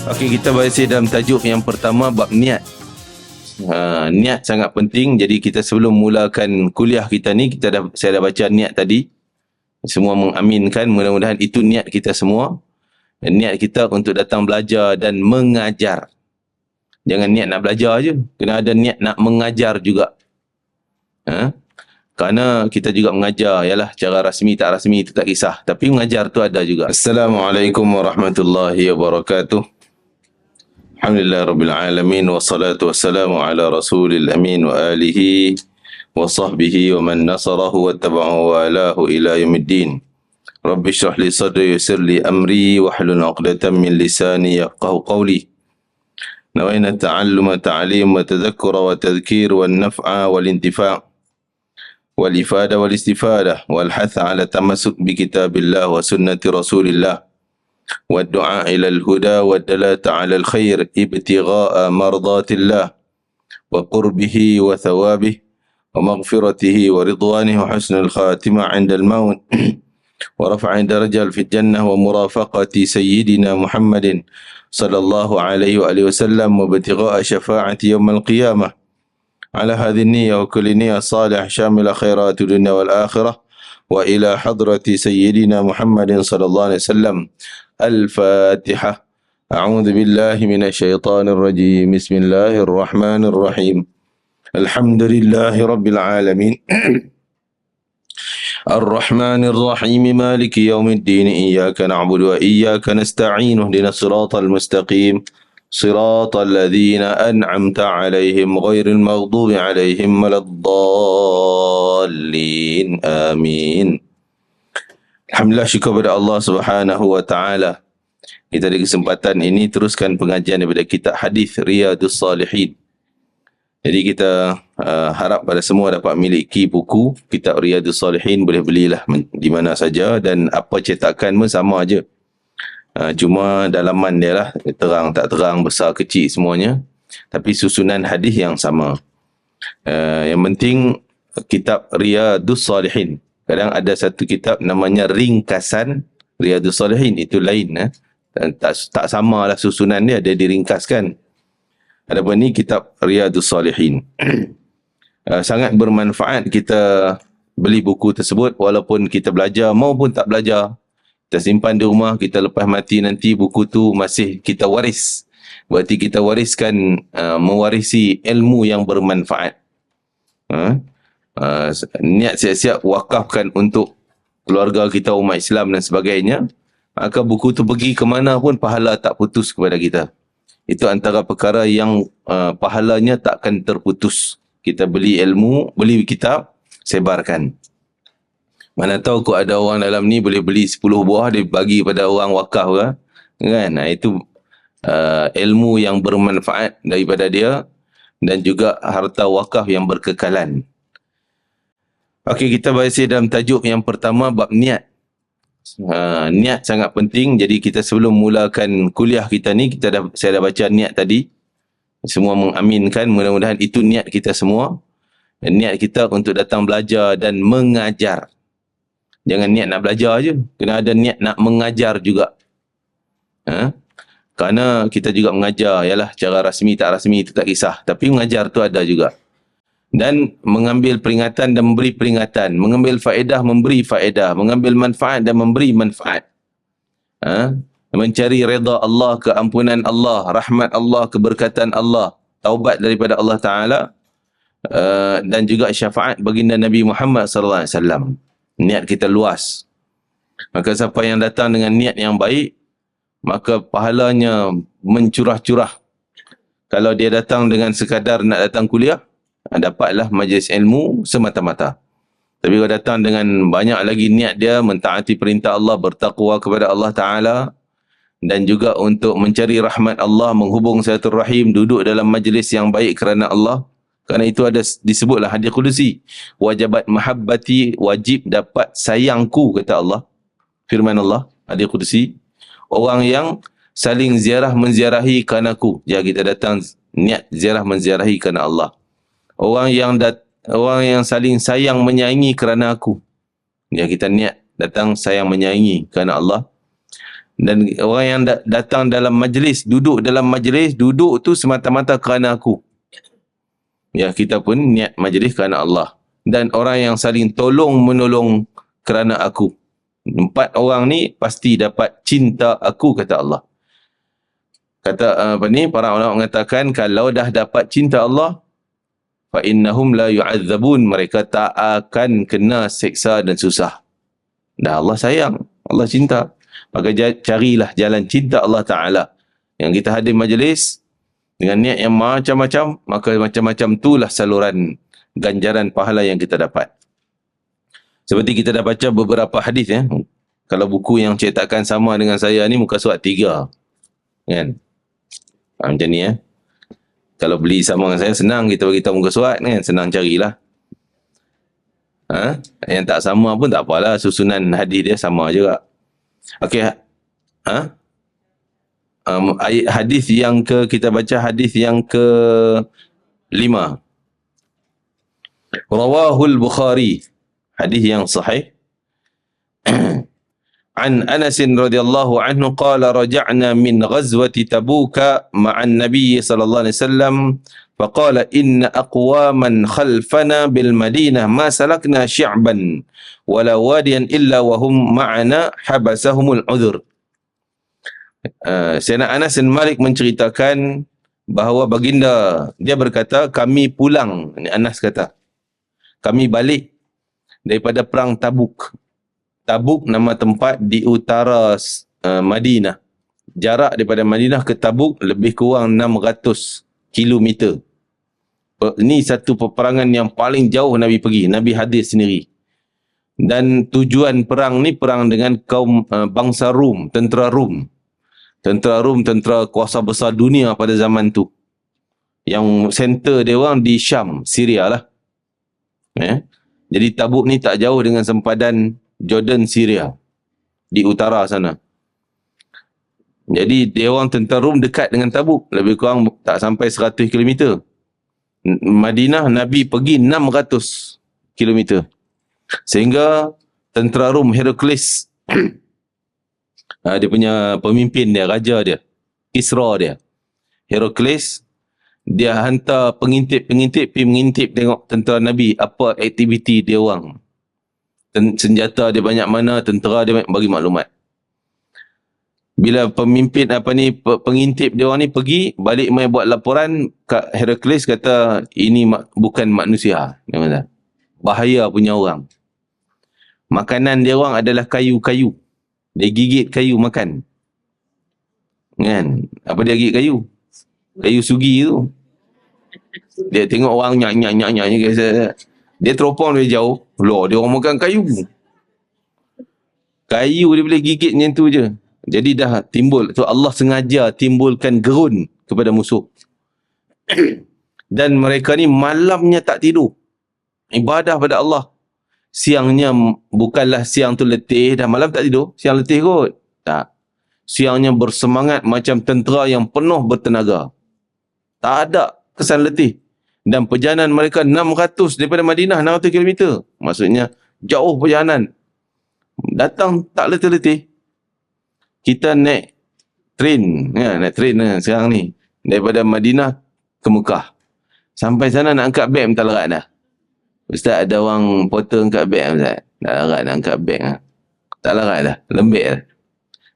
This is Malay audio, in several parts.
Okey, kita masih dalam tajuk yang pertama, bab niat. Niat sangat penting. Jadi kita sebelum mulakan kuliah kita ni, saya dah baca niat tadi. Semua mengaminkan, mudah-mudahan itu niat kita semua. Niat kita untuk datang belajar dan mengajar. Jangan niat nak belajar je, kena ada niat nak mengajar juga. Kerana kita juga mengajar, yalah cara rasmi tak rasmi itu tak kisah, tapi mengajar tu ada juga. Assalamualaikum warahmatullahi wabarakatuh. Alhamdulillah Rabbil Alamin, wassalatu wassalamu ala rasulil amin wa alihi wa sahbihi wa man nasarahu wa taba'u wa alahu ila yaumiddin. Rabbi syrah li sadri yassir li amri wahlul 'uqdatam min lisani yafqahu qawli. Nawaina ta'alluma ta'lim wa tadhakkura wa tadhkir wal naf'a wal intifa' wal ifada wal istifadah wal hatha ala tamassuk bi kitabillah wa sunnati rasulillah. والدعاء إلى الهدى والدلالة على الخير ابتغاء مرضات الله وقربه وثوابه ومغفرته ورضوانه وحسن الخاتمة عند الموت ورفع درجة في الجنة ومرافقة سيدنا محمد صلى الله عليه وآله وسلم وابتغاء شفاعة يوم القيامة. على هذه النية وكل نية صالح شامل خيرات الدنيا والآخرة وإلى حضرة سيدنا محمد صلى الله عليه وسلم. الفاتحة. أعوذ بالله من الشيطان الرجيم. بسم الله الرحمن الرحيم. الحمد لله رب العالمين. الرحمن الرحيم مالك يوم الدين. إياك نعبد وإياك نستعين. اهدنا الصراط المستقيم صراط الذين أنعمت عليهم غير المغضوب عليهم ولا الضالين. آمين. Alhamdulillah, syukur kepada Allah Subhanahu wa taala. Kita ada kesempatan ini teruskan pengajian daripada kitab hadis Riyadhus Salihin. Jadi kita harap pada semua dapat miliki buku kitab Riyadhus Salihin, boleh belilah di mana saja dan apa cetakan pun sama aja. Cuma dalaman dia lah, terang tak terang, besar kecil semuanya, tapi susunan hadis yang sama. Yang penting kitab Riyadhus Salihin. Kadang ada satu kitab namanya ringkasan Riyadhus Salihin, itu lain. Tak samalah susunan dia diringkaskan. Adapun ni kitab Riyadhus Salihin. Sangat bermanfaat kita beli buku tersebut, walaupun kita belajar maupun tak belajar. Kita simpan di rumah, kita lepas mati nanti buku tu masih kita waris. Berarti kita wariskan, mewarisi ilmu yang bermanfaat. Niat siap-siap wakafkan untuk keluarga kita, umat Islam dan sebagainya, maka buku tu pergi ke mana pun pahala tak putus kepada kita. Itu antara perkara yang pahalanya takkan terputus. Kita beli ilmu, beli kitab, sebarkan. Mana tahu kok ada orang dalam ni boleh beli 10 buah, dia bagi pada orang wakaf kan? Itu ilmu yang bermanfaat daripada dia, dan juga harta wakaf yang berkekalan. Okey, kita masih dalam tajuk yang pertama, bab niat. Niat sangat penting. Jadi kita sebelum mulakan kuliah kita ni, saya dah baca niat tadi. Semua mengaminkan, mudah-mudahan itu niat kita semua. Niat kita untuk datang belajar dan mengajar. Jangan niat nak belajar je, kena ada niat nak mengajar juga. Kerana kita juga mengajar, yalah cara rasmi tak rasmi itu tak kisah, tapi mengajar tu ada juga. Dan mengambil peringatan dan memberi peringatan, mengambil faedah, memberi faedah, mengambil manfaat dan memberi manfaat. Mencari redha Allah, keampunan Allah, rahmat Allah, keberkatan Allah, taubat daripada Allah Ta'ala, dan juga syafaat baginda Nabi Muhammad SAW. Niat kita luas. Maka siapa yang datang dengan niat yang baik, maka pahalanya mencurah-curah. Kalau dia datang dengan sekadar nak datang kuliah, dapatlah majlis ilmu semata-mata. Tapi kalau datang dengan banyak lagi niat dia mentaati perintah Allah, bertakwa kepada Allah Ta'ala, dan juga untuk mencari rahmat Allah, menghubung silaturahim, duduk dalam majlis yang baik kerana Allah. Kerana itu ada disebutlah hadis qudusi, wajabat mahabbati, wajib dapat sayangku, kata Allah. Firman Allah, hadis qudusi, orang yang saling ziarah menziarahi kerana aku. Jadi kita datang niat ziarah menziarahi kerana Allah. Orang yang saling sayang menyayangi kerana aku. Ya, kita niat datang sayang menyayangi kerana Allah. Dan orang yang datang dalam majlis, duduk dalam majlis, duduk tu semata-mata kerana aku. Ya, kita pun niat majlis kerana Allah. Dan orang yang saling tolong menolong kerana aku. 4 orang ni pasti dapat cinta aku, kata Allah. Kata para ulama mengatakan, kalau dah dapat cinta Allah, fa innahum la yu'adzabun, mereka tak akan kena seksa dan susah. Dah Allah sayang, Allah cinta. Maka carilah jalan cinta Allah Ta'ala. Yang kita hadir majlis dengan niat yang macam-macam, maka macam-macam itulah saluran ganjaran pahala yang kita dapat. Seperti kita dah baca beberapa hadis ya. Kalau buku yang cetakan sama dengan saya ni, muka surat 3. Kan? Macam ni ya. Kalau beli sama dengan saya, senang kita bagi tahu muka surat kan, senang carilah. Yang tak sama pun tak apalah, susunan hadis dia sama juga. Okey. Hadis yang kita baca hadis yang ke 5. Rawahul Bukhari, hadis yang sahih. An Anas radhiyallahu anhu qala raja'na min ghazwati Tabuk ma'an Nabiy sallallahu alaihi wasallam faqala inna aqwaman khalfana bil Madinah ma salakna syi'ban wala wadiyan illa wa hum ma'ana habasahumul udhur. Sayyidina Anas bin Malik menceritakan bahawa baginda dia berkata, kami pulang, Anas kata, kami balik daripada perang Tabuk. Tabuk nama tempat di utara Madinah. Jarak daripada Madinah ke Tabuk lebih kurang 600 kilometer. Ini satu peperangan yang paling jauh Nabi pergi. Nabi hadir sendiri. Dan tujuan perang ni perang dengan kaum bangsa Rum, tentera Rum. Tentera Rum, tentera kuasa besar dunia pada zaman tu. Yang center dia orang di Syam, Syria lah. Jadi Tabuk ni tak jauh dengan sempadan Jordan, Syria. Di utara sana. Jadi dia orang tentera Rum dekat dengan Tabuk. Lebih kurang tak sampai 100 km. Madinah Nabi pergi 600 km. Sehingga tentera Rum, Heraklius, dia punya pemimpin dia, raja dia, Kisra dia, Heraklius, dia hantar pengintip pergi mengintip tengok tentera Nabi, apa aktiviti dia orang, senjata dia banyak mana, tentera dia bagi maklumat. Bila pemimpin pengintip dia orang ni pergi balik mai buat laporan, Heraklius kata ini bukan manusia, dia kata bahaya punya orang. Makanan dia orang adalah kayu-kayu. Dia gigit kayu makan. Kan? Apa dia gigit kayu? Kayu sugi tu. Dia tengok orang nyak. Dia teropong dari jauh. Loh, dia orang makan kayu. Kayu dia boleh gigit macam tu je. Jadi dah timbul. So Allah sengaja timbulkan gerun kepada musuh. Dan mereka ni malamnya tak tidur. Ibadah pada Allah. Siangnya bukanlah siang tu letih, dah malam tak tidur, siang letih kot. Tak. Siangnya bersemangat macam tentera yang penuh bertenaga. Tak ada kesan letih. Dan perjalanan mereka 600 daripada Madinah, 600 km. Maksudnya jauh perjalanan. Datang tak letih-letih. Kita naik train, naik train sekarang ni. Daripada Madinah ke Mekah. Sampai sana nak angkat beg tak lerat dah. Ustaz, ada orang potong angkat beg Ustaz. Tak larat nak angkat beg. Tak larat dah. Lembek dah.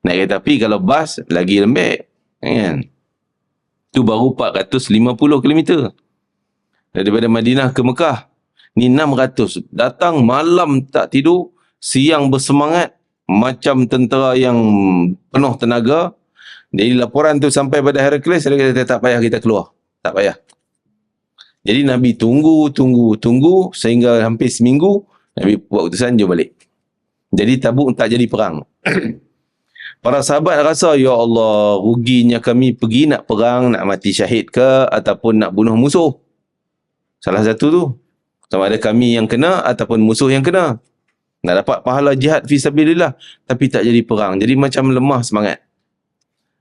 Naik kereta api kalau bas lagi lembek. Kan? Itu baru 450 km. Daripada Madinah ke Mekah. Ni 600. Datang malam tak tidur. Siang bersemangat. Macam tentera yang penuh tenaga. Jadi laporan tu sampai pada Heraklius. Dia kata tak payah kita keluar. Tak payah. Jadi Nabi tunggu sehingga hampir seminggu. Nabi buat utusan, jom balik. Jadi Tabuk tak jadi perang. Para sahabat rasa, ya Allah, ruginya kami pergi nak perang, nak mati syahid ke, ataupun nak bunuh musuh. Salah satu tu. Sama ada kami yang kena, ataupun musuh yang kena. Nak dapat pahala jihad fi sabilillah, tapi tak jadi perang. Jadi macam lemah semangat.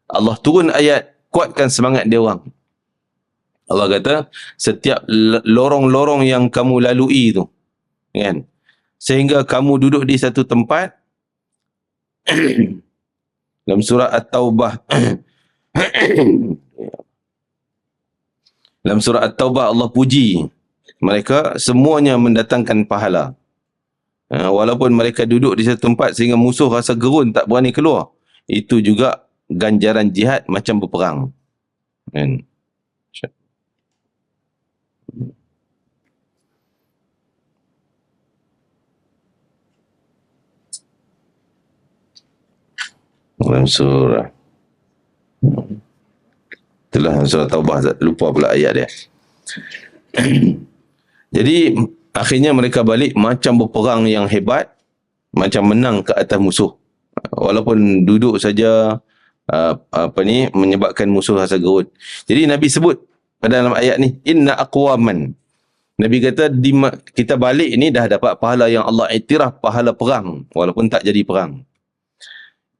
Allah turun ayat, kuatkan semangat dia orang. Allah kata, setiap lorong-lorong yang kamu lalui tu, kan, sehingga kamu duduk di satu tempat, Dalam surah At-Taubah dalam surah At-Taubah Allah puji mereka semuanya mendatangkan pahala. Walaupun mereka duduk di satu tempat sehingga musuh rasa gerun tak berani keluar. Itu juga ganjaran jihad macam berperang. Kan? Dalam surah itulah surah Taubah, lupa pula ayat dia. Jadi akhirnya mereka balik macam berperang yang hebat, macam menang ke atas musuh. Walaupun duduk saja menyebabkan musuh rasa gerut. Jadi Nabi sebut pada dalam ayat ni, inna aqwaman. Nabi kata kita balik ni dah dapat pahala yang Allah iktiraf, pahala perang walaupun tak jadi perang.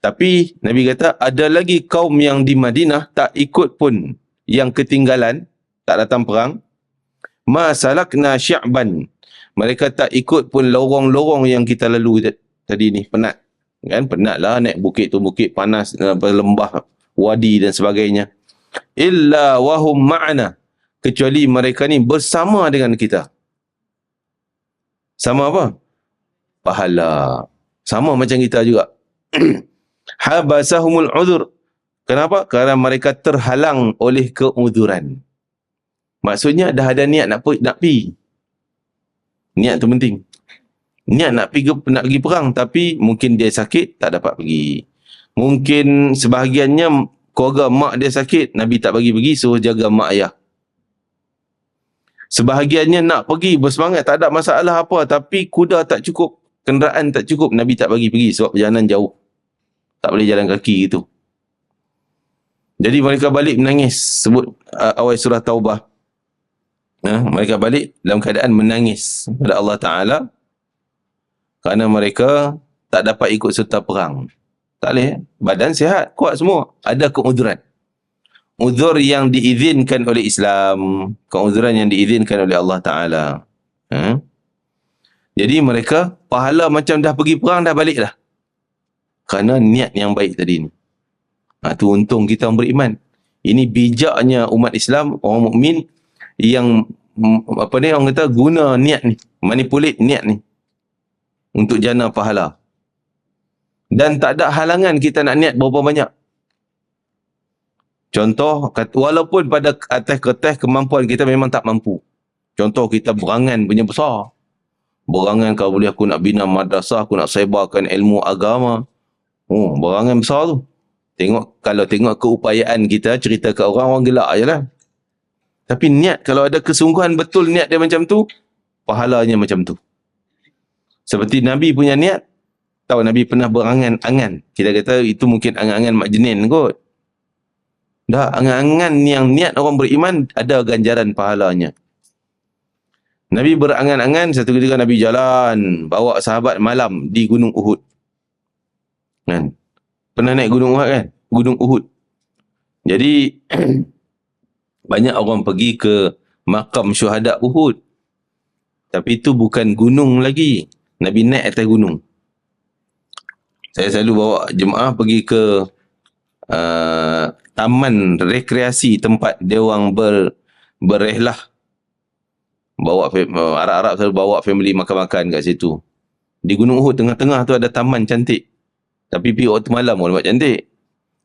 Tapi Nabi kata ada lagi kaum yang di Madinah tak ikut pun, yang ketinggalan, tak datang perang. Ma salakna sya'ban. Mereka tak ikut pun lorong-lorong yang kita lalu tadi ni, penat. Kan penat lah naik bukit tu, bukit panas, lembah, wadi dan sebagainya. Illa wahum ma'ana. Kecuali mereka ni bersama dengan kita. Sama apa? Pahala. Sama macam kita juga. Habasahumul udhur. Kenapa? Kerana mereka terhalang oleh keudhuran. Maksudnya dah ada niat nak pergi. Niat tu penting. Niat nak pergi perang, tapi mungkin dia sakit, tak dapat pergi. Mungkin sebahagiannya keluarga mak dia sakit, Nabi tak bagi pergi, suruh jaga mak ayah. Sebahagiannya nak pergi bersemangat, tak ada masalah apa, tapi kuda tak cukup, kenderaan tak cukup, Nabi tak bagi pergi sebab perjalanan jauh. Tak boleh jalan kaki gitu. Jadi mereka balik menangis. Sebut awal surah Taubah. Mereka balik dalam keadaan menangis kepada Allah Ta'ala kerana mereka tak dapat ikut serta perang. Tak boleh. Badan sihat, kuat semua. Ada keudhuran. Uzur yang diizinkan oleh Islam. Keudhuran yang diizinkan oleh Allah Ta'ala. Jadi mereka pahala macam dah pergi perang, dah balik dah. Kerana niat yang baik tadi ni. Tu untung kita orang beriman. Ini bijaknya umat Islam, orang mukmin yang orang kata guna niat ni, manipulate niat ni untuk jana pahala. Dan tak ada halangan kita nak niat berapa banyak. Contoh, walaupun pada atas kertas kemampuan kita memang tak mampu. Contoh kita berangan punya besar. Berangan kalau boleh aku nak bina madrasah, aku nak sebarkan ilmu agama. Berangan besar tu. Kalau tengok keupayaan kita, cerita ke orang, orang gelak je lah. Tapi niat, kalau ada kesungguhan betul niat dia macam tu, pahalanya macam tu. Seperti Nabi punya niat, tahu Nabi pernah berangan-angan. Kita kata itu mungkin angan-angan mak jenin kot. Dah, angan-angan yang niat orang beriman, ada ganjaran pahalanya. Nabi berangan-angan, satu ketika Nabi jalan, bawa sahabat malam di Gunung Uhud. Kan? Pernah naik Gunung Uhud kan? Gunung Uhud. Jadi, banyak orang pergi ke makam syuhada Uhud. Tapi itu bukan gunung lagi. Nabi naik atas gunung. Saya selalu bawa jemaah pergi ke taman rekreasi, tempat dia orang berrehlah. Bawa Arab-Arab selalu bawa family makan-makan kat situ. Di Gunung Uhud tengah-tengah tu ada taman cantik. Tapi pergi waktu malam pun nampak cantik.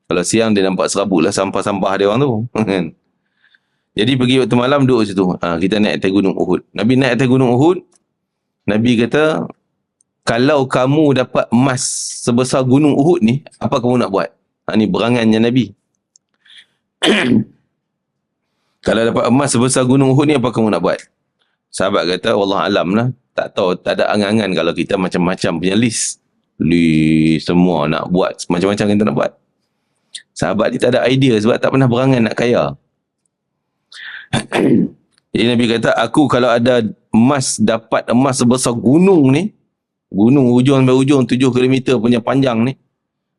Kalau siang dia nampak serabut lah sampah-sampah dia orang tu. Jadi pergi waktu malam duduk situ. Kita naik atas Gunung Uhud. Nabi naik atas Gunung Uhud. Nabi kata, kalau kamu dapat emas sebesar Gunung Uhud ni, apa kamu nak buat? Ni berangannya Nabi. Kalau dapat emas sebesar Gunung Uhud ni, apa kamu nak buat? Sahabat kata, wallah alam lah. Tak tahu, tak ada angan-angan kalau kita macam-macam punya list. Semua nak buat, macam-macam kita nak buat. Sahabat dia tak ada idea sebab tak pernah berangan nak kaya. Jadi Nabi kata, aku kalau ada emas, dapat emas sebesar gunung ni, gunung ujung sampai ujung 7 km punya panjang ni,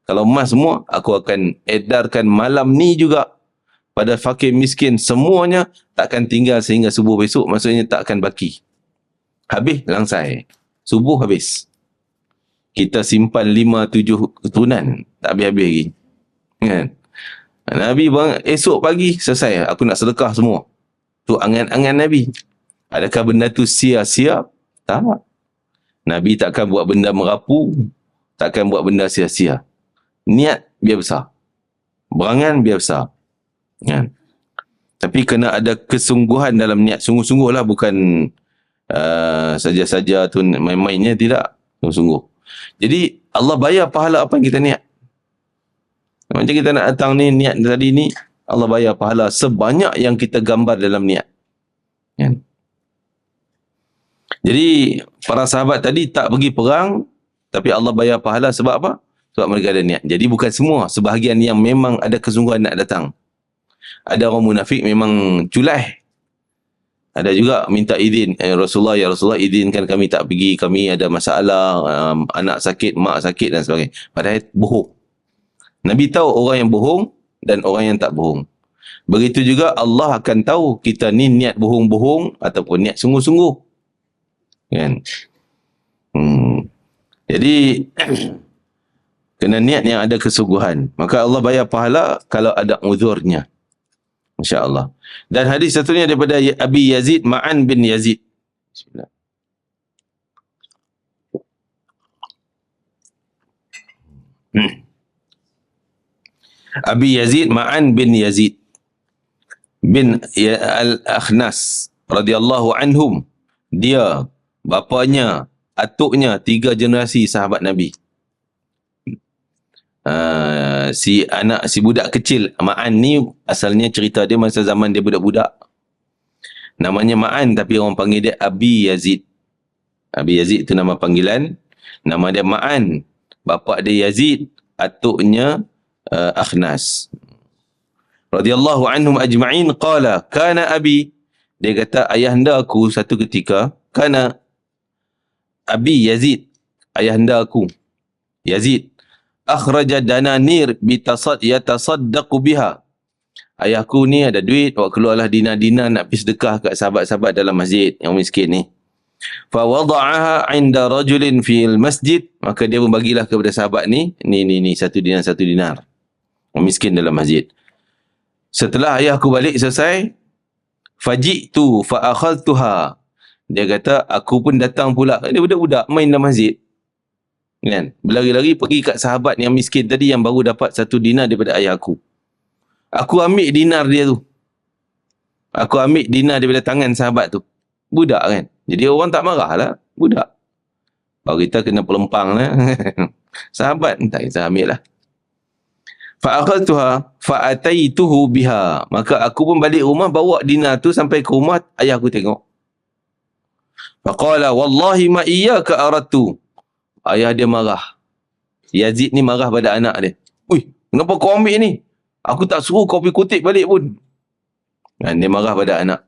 kalau emas semua, aku akan edarkan malam ni juga pada fakir miskin, semuanya takkan tinggal sehingga subuh besok, maksudnya tak akan baki. Habis, langsai. Subuh habis. Kita simpan 5-7 keturunan, tak habis-habis lagi. Kan? Nabi esok pagi selesai, aku nak sedekah semua. Tu angan-angan Nabi. Adakah benda tu sia-sia? Tak. Nabi takkan buat benda merapu, takkan buat benda sia-sia. Niat biar besar. Berangan biar besar. Kan? Tapi kena ada kesungguhan dalam niat. Sungguh-sungguh lah, bukan saja-saja tu main-mainnya, tidak. Sungguh-sungguh. Jadi Allah bayar pahala apa yang kita niat. Macam kita nak datang ni, niat tadi ni, Allah bayar pahala sebanyak yang kita gambar dalam niat. Kan? Jadi para sahabat tadi tak pergi perang, tapi Allah bayar pahala sebab apa? Sebab mereka ada niat. Jadi bukan semua, sebahagian yang memang ada kesungguhan nak datang. Ada orang munafik memang culai. Ada juga minta izin, Rasulullah, ya Rasulullah, izinkan kami tak pergi, kami ada masalah, anak sakit, mak sakit dan sebagainya. Padahal bohong. Nabi tahu orang yang bohong dan orang yang tak bohong. Begitu juga Allah akan tahu kita ni niat bohong-bohong ataupun niat sungguh-sungguh. Kan? Jadi kena niat yang ada kesungguhan. Maka Allah bayar pahala kalau ada uzurnya. Insya-Allah. Dan hadis satunya daripada Abi Yazid, Ma'an bin Yazid. Bismillah. Abi Yazid, Ma'an bin Yazid bin Al-Akhnas radhiyallahu anhum. Dia, bapanya, atuknya, 3 generasi sahabat Nabi. Si budak kecil Ma'an ni asalnya cerita dia masa zaman dia budak-budak. Namanya Ma'an tapi orang panggil dia Abi Yazid. Abi Yazid itu nama panggilan. Nama dia Ma'an. Bapa dia Yazid, atuknya Akhnas. Radhiyallahu anhum ajma'in qala kana abi, dia kata ayahanda aku satu ketika, kana Abi Yazid, ayahanda aku Yazid, akhraja dananir yatasaddaqu biha. Ayahku ni ada duit, buat keluarlah dinar-dinar nak pergi sedekah kat sahabat-sahabat dalam masjid yang miskin ni. Fa wada'aha 'inda rajulin fil masjid, maka dia pun bagilah kepada sahabat ni, ni 1 dinar orang miskin dalam masjid. Setelah ayahku balik selesai, faji'tu fa akhadtuha, dia kata aku pun datang pula. Dia budak-budak main dalam masjid, kan, berlari-lari pergi kat sahabat yang miskin tadi yang baru dapat 1 dinar daripada ayahku. Aku ambil dinar dia tu. Aku ambil dinar daripada tangan sahabat tu. Budak kan. Jadi orang tak marah lah. Budak. Kalau kita kena pelempang lah. Sahabat, tak kita ambil lah. Fa'akhadtuha fa'ataituhu biha. Maka aku pun balik rumah, bawa dinar tu sampai ke rumah, ayah aku tengok. Faqala wallahi ma iyyaka aradtu. Ayah dia marah. Yazid ni marah pada anak dia. Ui, kenapa kau ambil ni? Aku tak suruh kau pergi kutip balik pun. Dan dia marah pada anak.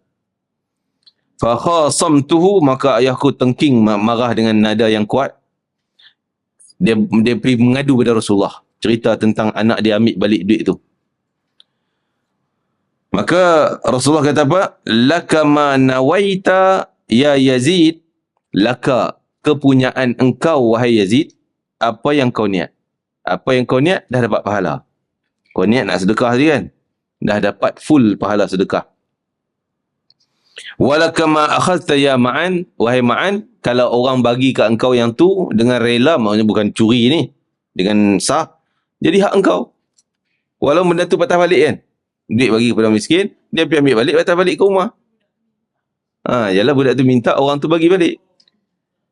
Fa khasamtuhu, maka ayahku tengking, marah dengan nada yang kuat. Dia pergi mengadu pada Rasulullah, cerita tentang anak dia ambil balik duit tu. Maka Rasulullah kata apa? Laka ma nawaita ya Yazid, laka, kepunyaan engkau wahai Yazid, apa yang kau niat. Apa yang kau niat dah dapat pahala. Kau niat nak sedekah tadi kan, dah dapat full pahala sedekah. Walaka ma akhadta ya Ma'an, wahai Ma'an, kalau orang bagi kat engkau yang tu dengan rela, maksudnya bukan curi ni, dengan sah, jadi hak engkau. Walau benda tu patah balik kan, duit bagi kepada miskin, dia pergi ambil balik, patah balik ke rumah. Yalah budak tu minta, orang tu bagi balik.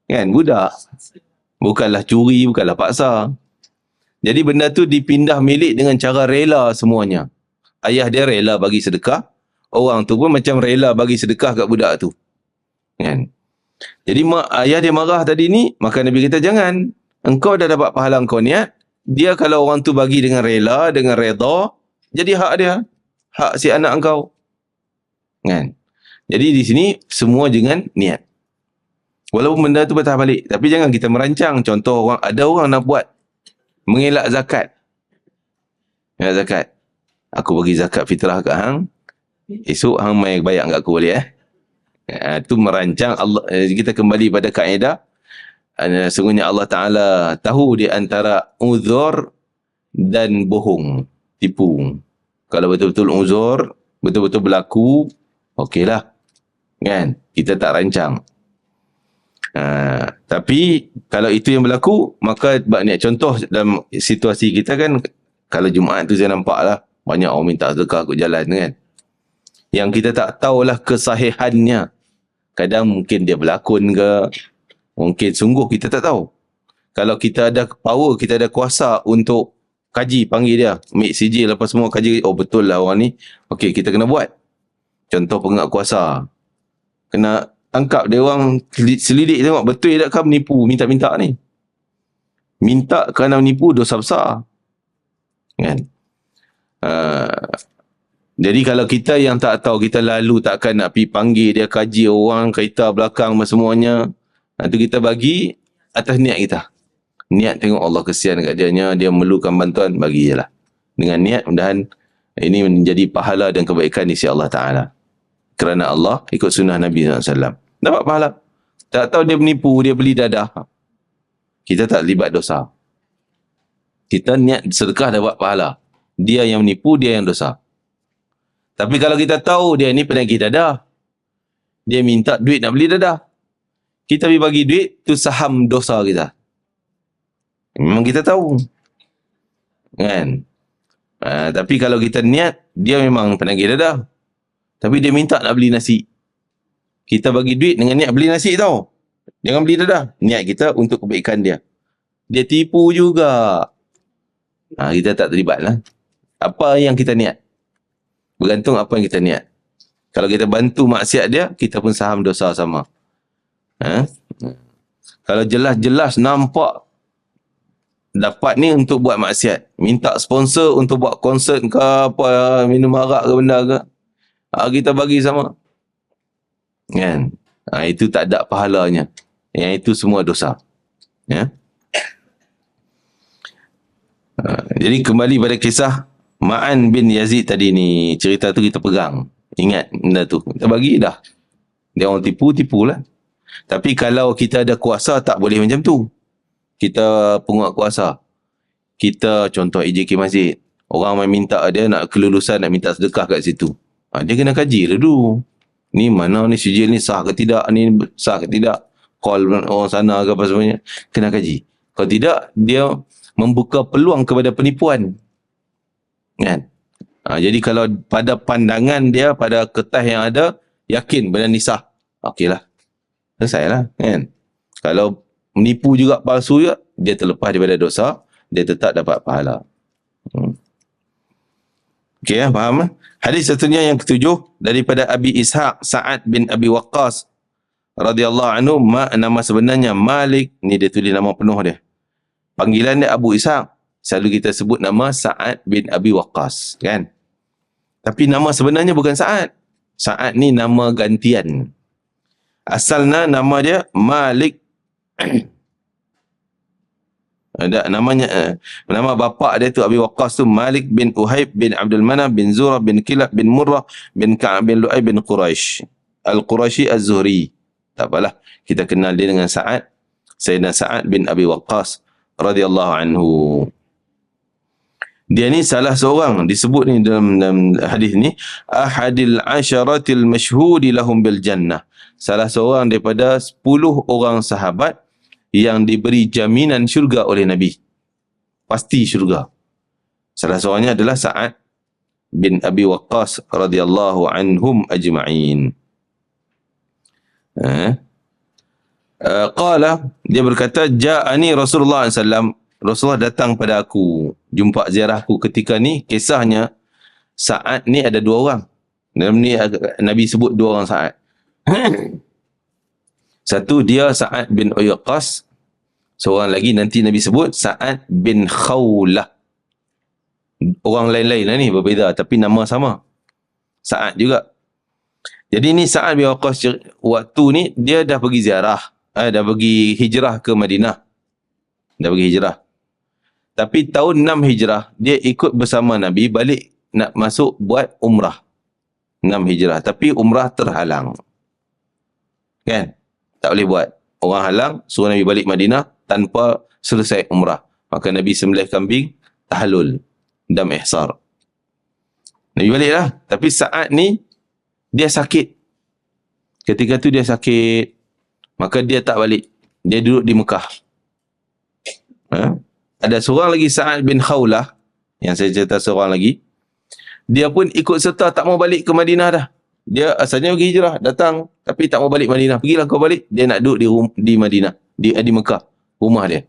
Kan, budak. Bukanlah curi, bukanlah paksa. Jadi benda tu dipindah milik dengan cara rela semuanya. Ayah dia rela bagi sedekah, orang tu pun macam rela bagi sedekah kat budak tu. Kan? Jadi ayah dia marah tadi ni, maka Nabi kata jangan. Engkau dah dapat pahala engkau niat, dia kalau orang tu bagi dengan rela, dengan reda, jadi hak dia. Hak si anak engkau. Kan? Jadi di sini semua dengan niat. Walaupun benda tu patah balik, tapi jangan kita merancang. Contoh ada orang nak buat mengelak zakat. Ya, zakat. Aku bagi zakat fitrah kat hang. Esok hang mai bayar kat aku boleh tu merancang. Allah, kita kembali pada kaedah. Sungguhnya Allah Ta'ala tahu di antara uzur dan bohong. tipu. Kalau betul-betul uzur, betul-betul berlaku, okeylah. Kan? Kita tak rancang. Tapi kalau itu yang berlaku, maka buat niat. Contoh dalam situasi kita kan, kalau Jumaat tu saya nampak lah, banyak orang minta sedekah ikut jalan kan. Yang kita tak tahulah kesahihannya. Kadang mungkin dia berlakon ke, mungkin sungguh kita tak tahu. Kalau kita ada power, kita ada kuasa untuk kaji, panggil dia, ambil sijil apa semua, kaji, oh betul lah orang ni, okey kita kena buat. Contoh penguatkuasa, kena tangkap dia orang, selidik tengok betul tak kan menipu, minta-minta ni. Minta kerana menipu dosa besar. Kan? Jadi kalau kita yang tak tahu, kita lalu takkan nak pergi panggil dia, kaji orang, kereta belakang semuanya. Itu kita bagi atas niat kita. Niat tengok Allah kesian kat dia memerlukan bantuan, bagi je lah. Dengan niat, mudahan ini menjadi pahala dan kebaikan di sisi Allah Ta'ala. Kerana Allah ikut sunnah Nabi SAW. Dapat pahala. Tak tahu dia menipu, dia beli dadah. Kita tak libat dosa. Kita niat sedekah dapat pahala. Dia yang menipu, dia yang dosa. Tapi kalau kita tahu dia ni penagih dadah, dia minta duit nak beli dadah, kita pergi bagi duit, tu saham dosa kita. Memang kita tahu. Kan? Tapi kalau kita niat, dia memang penagih dadah, tapi dia minta nak beli nasi. Kita bagi duit dengan niat beli nasi tau. Jangan beli dadah. Niat kita untuk kebaikan dia. Dia tipu juga. Kita tak terlibat lah. Apa yang kita niat? Bergantung apa yang kita niat. Kalau kita bantu maksiat dia, kita pun saham dosa sama. Kalau jelas-jelas nampak dapat ni untuk buat maksiat, minta sponsor untuk buat konsert ke apa, minum arak ke benda ke, kita bagi sama. Kan? Itu tak ada pahalanya. Yang itu semua dosa. Ya. Jadi kembali pada kisah Ma'an bin Yazid tadi ni, cerita tu kita pegang. Ingat benda tu. Kita bagi dah. Dia orang tipu-tipulah. Tapi kalau kita ada kuasa, tak boleh macam tu. Kita penguat kuasa. Kita contoh AJK Masjid. Orang main minta dia nak kelulusan, nak minta sedekah kat situ. Dia kena kaji dulu. Ni mana ni sijil ni sah ke tidak, ni sah ke tidak. Call orang sana ke apa semuanya. Kena kaji. Kalau tidak, dia membuka peluang kepada penipuan. Kan? Jadi kalau pada pandangan dia, pada kertas yang ada, yakin benda ni sah. Okeylah. Selesai lah. Kan? Kalau menipu juga, palsu juga, dia terlepas daripada dosa, dia tetap dapat pahala. Okey, faham? Hadis satunya yang ketujuh, daripada Abi Ishaq Sa'ad bin Abi Waqqas radhiyallahu anhu, nama sebenarnya Malik, ni dia tulis nama penuh dia. Panggilan dia Abu Ishaq. Selalu kita sebut nama Sa'ad bin Abi Waqqas, kan? Tapi nama sebenarnya bukan Sa'ad. Sa'ad ni nama gantian. Asalnya nama dia Malik. Ada namanya, nama bapa dia tu Abi Waqqas tu Malik bin Uhaib bin Abdul Manaf bin Zurah bin Kilab bin Murrah bin Ka'ab bin Lu'ay bin Quraisy. Al-Quraisy Az-Zuhri. Tak apalah, kita kenal dia dengan Sa'ad. Sayyidina Sa'ad bin Abi Waqqas radhiyallahu anhu. Dia ni salah seorang, disebut ni dalam hadis ni, ahadil asyaratil masyhudi lahum bil jannah. Salah seorang daripada 10 orang sahabat yang diberi jaminan syurga oleh Nabi. Pasti syurga. Salah seorangnya adalah Sa'ad bin Abi Waqqas radhiyallahu anhum ajma'in. Qala, dia berkata, ja'ani Rasulullah SAW. Rasulullah datang pada aku, jumpa ziarahku ketika ni. Kisahnya, Sa'ad ni ada 2 orang. Dalam ni Nabi sebut 2 orang Sa'ad. Satu dia Sa'ad bin Waqqas. Seorang lagi nanti Nabi sebut Sa'ad bin Khawlah. Orang lain-lain lah ni, berbeza, tapi nama sama. Sa'ad juga. Jadi ni Sa'ad bin Waqqas, waktu ni dia dah pergi ziarah, dah pergi hijrah ke Madinah. Dah pergi hijrah. Tapi tahun 6 hijrah, dia ikut bersama Nabi balik nak masuk buat umrah. 6 hijrah. Tapi umrah terhalang. Kan? Tak boleh buat. Orang halang, suruh Nabi balik Madinah tanpa selesai umrah. Maka Nabi sembelih kambing, tahlul, dam ihsar. Nabi balik lah. Tapi Sa'ad ni, dia sakit. Ketika tu dia sakit. Maka dia tak balik. Dia duduk di Mekah. Ada seorang lagi, Sa'ad bin Khawlah, yang saya cerita seorang lagi. Dia pun ikut serta tak mau balik ke Madinah dah. Dia asalnya pergi hijrah, datang. Tapi tak mau balik Madinah. Pergilah kau balik. Dia nak duduk di Madinah. Di Mekah. Rumah dia.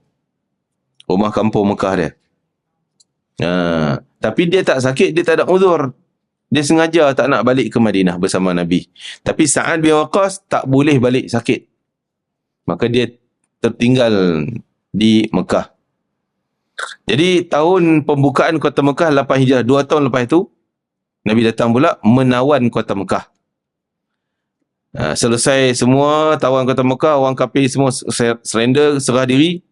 Rumah kampung Mekah dia. Tapi dia tak sakit, dia tak ada uzur. Dia sengaja tak nak balik ke Madinah bersama Nabi. Tapi Sa'ad bin Waqqas tak boleh balik, sakit. Maka dia tertinggal di Mekah. Jadi tahun pembukaan kota Mekah lepas hijrah, 2 tahun lepas itu, Nabi datang pula menawan kota Mekah. Selesai semua tawan kota Mekah, orang kafir semua surrender, serah diri.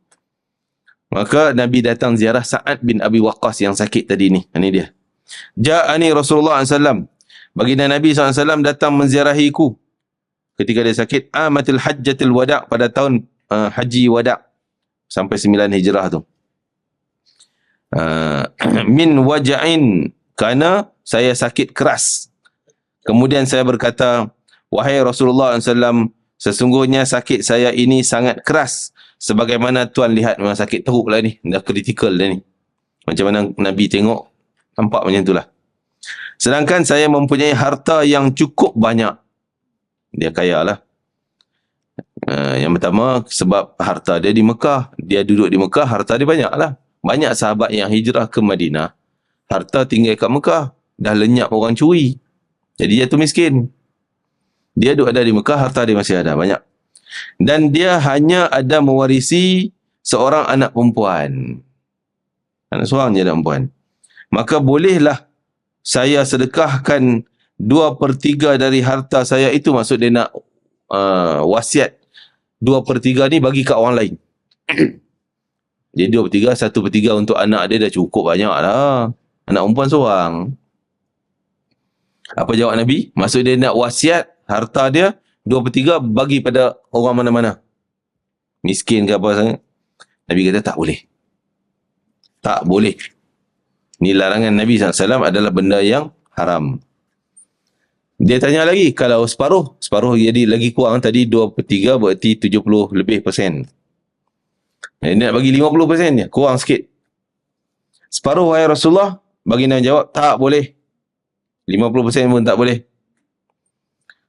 Maka Nabi datang ziarah Sa'ad bin Abi Waqqas yang sakit tadi ni. Ini dia. Ja'ani Rasulullah SAW. Baginda Nabi SAW datang menziarahiku ketika dia sakit. Amatil hajjatil wada' pada tahun haji wada' sampai 9 hijrah tu. Min waja'in, kerana saya sakit keras. Kemudian saya berkata, wahai Rasulullah SAW, sesungguhnya sakit saya ini sangat keras. Sebagaimana Tuan lihat, memang sakit teruk lah ni. Dah kritikal dah ni. Macam mana Nabi tengok, nampak macam itulah. Sedangkan saya mempunyai harta yang cukup banyak. Dia kaya lah. Yang pertama, sebab harta dia di Mekah. Dia duduk di Mekah, harta dia banyak lah. Banyak sahabat yang hijrah ke Madinah, harta tinggal kat Mekah. Dah lenyap orang curi. Jadi dia tu miskin. Dia duduk ada di Mekah, harta dia masih ada banyak. Dan dia hanya ada mewarisi seorang anak perempuan. Anak seorang je anak perempuan. Maka bolehlah saya sedekahkan 2/3 dari harta saya itu. Maksud dia nak wasiat 2/3 ni bagi kat orang lain. Jadi 2/3, 1/3 untuk anak dia dah cukup banyak lah. Anak perempuan seorang. Apa jawab Nabi? Maksud dia nak wasiat harta dia 2/3 bagi pada orang mana-mana. Miskin ke apa sangat. Nabi kata tak boleh. Tak boleh. Ni larangan Nabi SAW adalah benda yang haram. Dia tanya lagi, kalau separuh jadi lagi kurang tadi 2/3 berarti 70 lebih persen. Dia nak bagi 50% je, kurang sikit. Separuh wahai Rasulullah, baginda jawab, tak boleh. 50% pun tak boleh.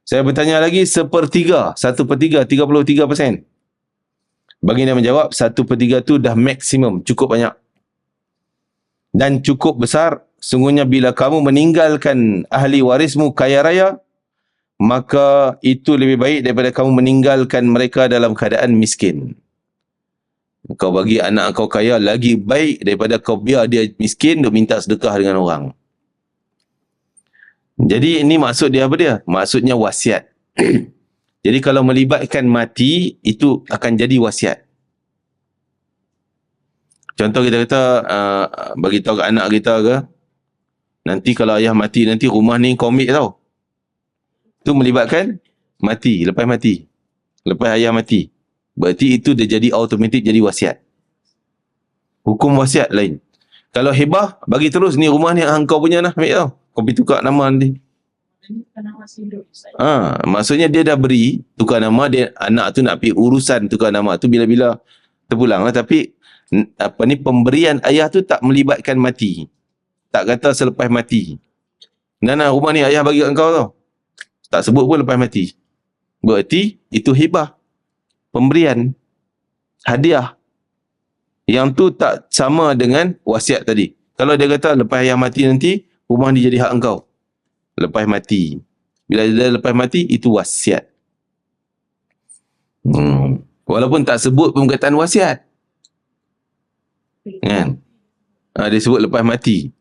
Saya bertanya lagi, 1/3, 33%. Baginda menjawab, 1/3 tu dah maksimum, cukup banyak. Dan cukup besar. Sungguhnya bila kamu meninggalkan ahli warismu kaya raya, maka itu lebih baik daripada kamu meninggalkan mereka dalam keadaan miskin. Kau bagi anak kau kaya lagi baik daripada kau biar dia miskin duk minta sedekah dengan orang. Jadi ini maksud dia apa dia? Maksudnya wasiat. Jadi kalau melibatkan mati, itu akan jadi wasiat. Contoh kita kata, bagi tahu ke anak kita ke, nanti kalau ayah mati, nanti rumah ni kau ambil tau. Itu melibatkan mati, lepas mati. Lepas ayah mati. Berarti itu dia jadi automatik jadi wasiat. Hukum wasiat lain. Kalau hibah, bagi terus, ni rumah ni kau punya lah, ambil tau. Kau pergi tukar nama nanti. Maksudnya dia dah beri, tukar nama, dia anak tu nak pergi urusan tukar nama tu bila-bila terpulang lah. Tapi pemberian ayah tu tak melibatkan mati. Tak kata selepas mati. Nana, rumah ni ayah bagi kat kau tau. Tak sebut pun lepas mati. Berarti itu hibah. Pemberian. Hadiah. Yang tu tak sama dengan wasiat tadi. Kalau dia kata lepas ayah mati nanti, rumah ni jadi hak engkau. Lepas mati. Bila dia lepas mati, itu wasiat. Walaupun tak sebut perkataan wasiat. Kan? Dia sebut lepas mati.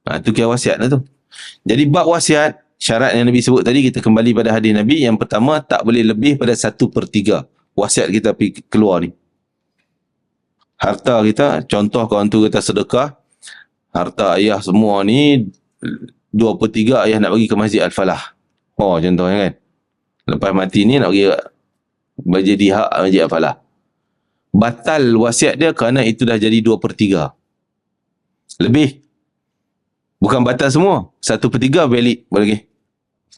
Itu kira wasiat lah tu. Jadi bab wasiat, syarat yang Nabi sebut tadi, kita kembali pada hadis Nabi. Yang pertama, tak boleh lebih pada 1/3 wasiat kita pergi keluar ni. Harta kita, contoh kawan tu kata sedekah, harta ayah semua ni 2/3 ayah nak bagi ke Masjid Al-Falah. Contohnya kan. Lepas mati ni nak bagi jadi hak Masjid Al-Falah. Batal wasiat dia kerana itu dah jadi 2/3. Lebih. Bukan batal semua. 1/3 valid. Boleh.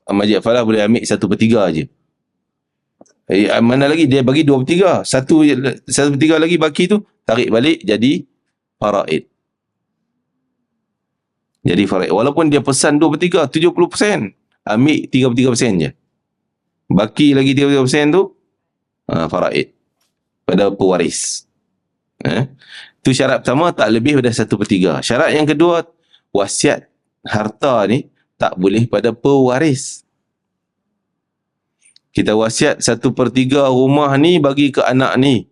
Majid Falah boleh ambil 1/3 je. Mana lagi dia bagi 2/3. 1/3 lagi baki tu tarik balik jadi faraid. Jadi faraid. Walaupun dia pesan 2/3, 70%. Ambil 33% je. Baki lagi 33% tu faraid. Pada pewaris. Itu syarat pertama, tak lebih pada 1/3. Syarat yang kedua, wasiat harta ni tak boleh pada pewaris. Kita wasiat 1/3 rumah ni bagi ke anak ni.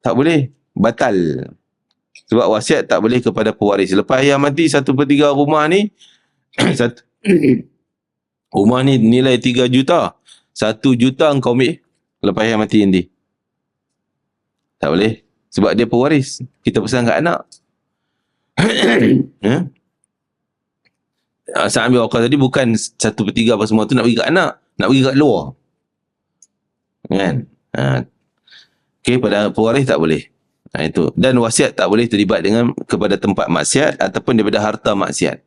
Tak boleh. Batal. Sebab wasiat tak boleh kepada pewaris. Lepas ayah mati, 1/3 rumah ni, rumah ni nilai 3 juta. 1 juta engkau ambil lepas ayah mati nanti. Tak boleh. Sebab dia pewaris. Kita pesan kat anak. Sa'ad bin Waqqas tadi bukan 1/3 apa semua tu nak bagi kat anak. Nak bagi kat luar. Kan? Okey, pada pewaris tak boleh. Itu. Dan wasiat tak boleh terlibat dengan kepada tempat maksiat ataupun daripada harta maksiat.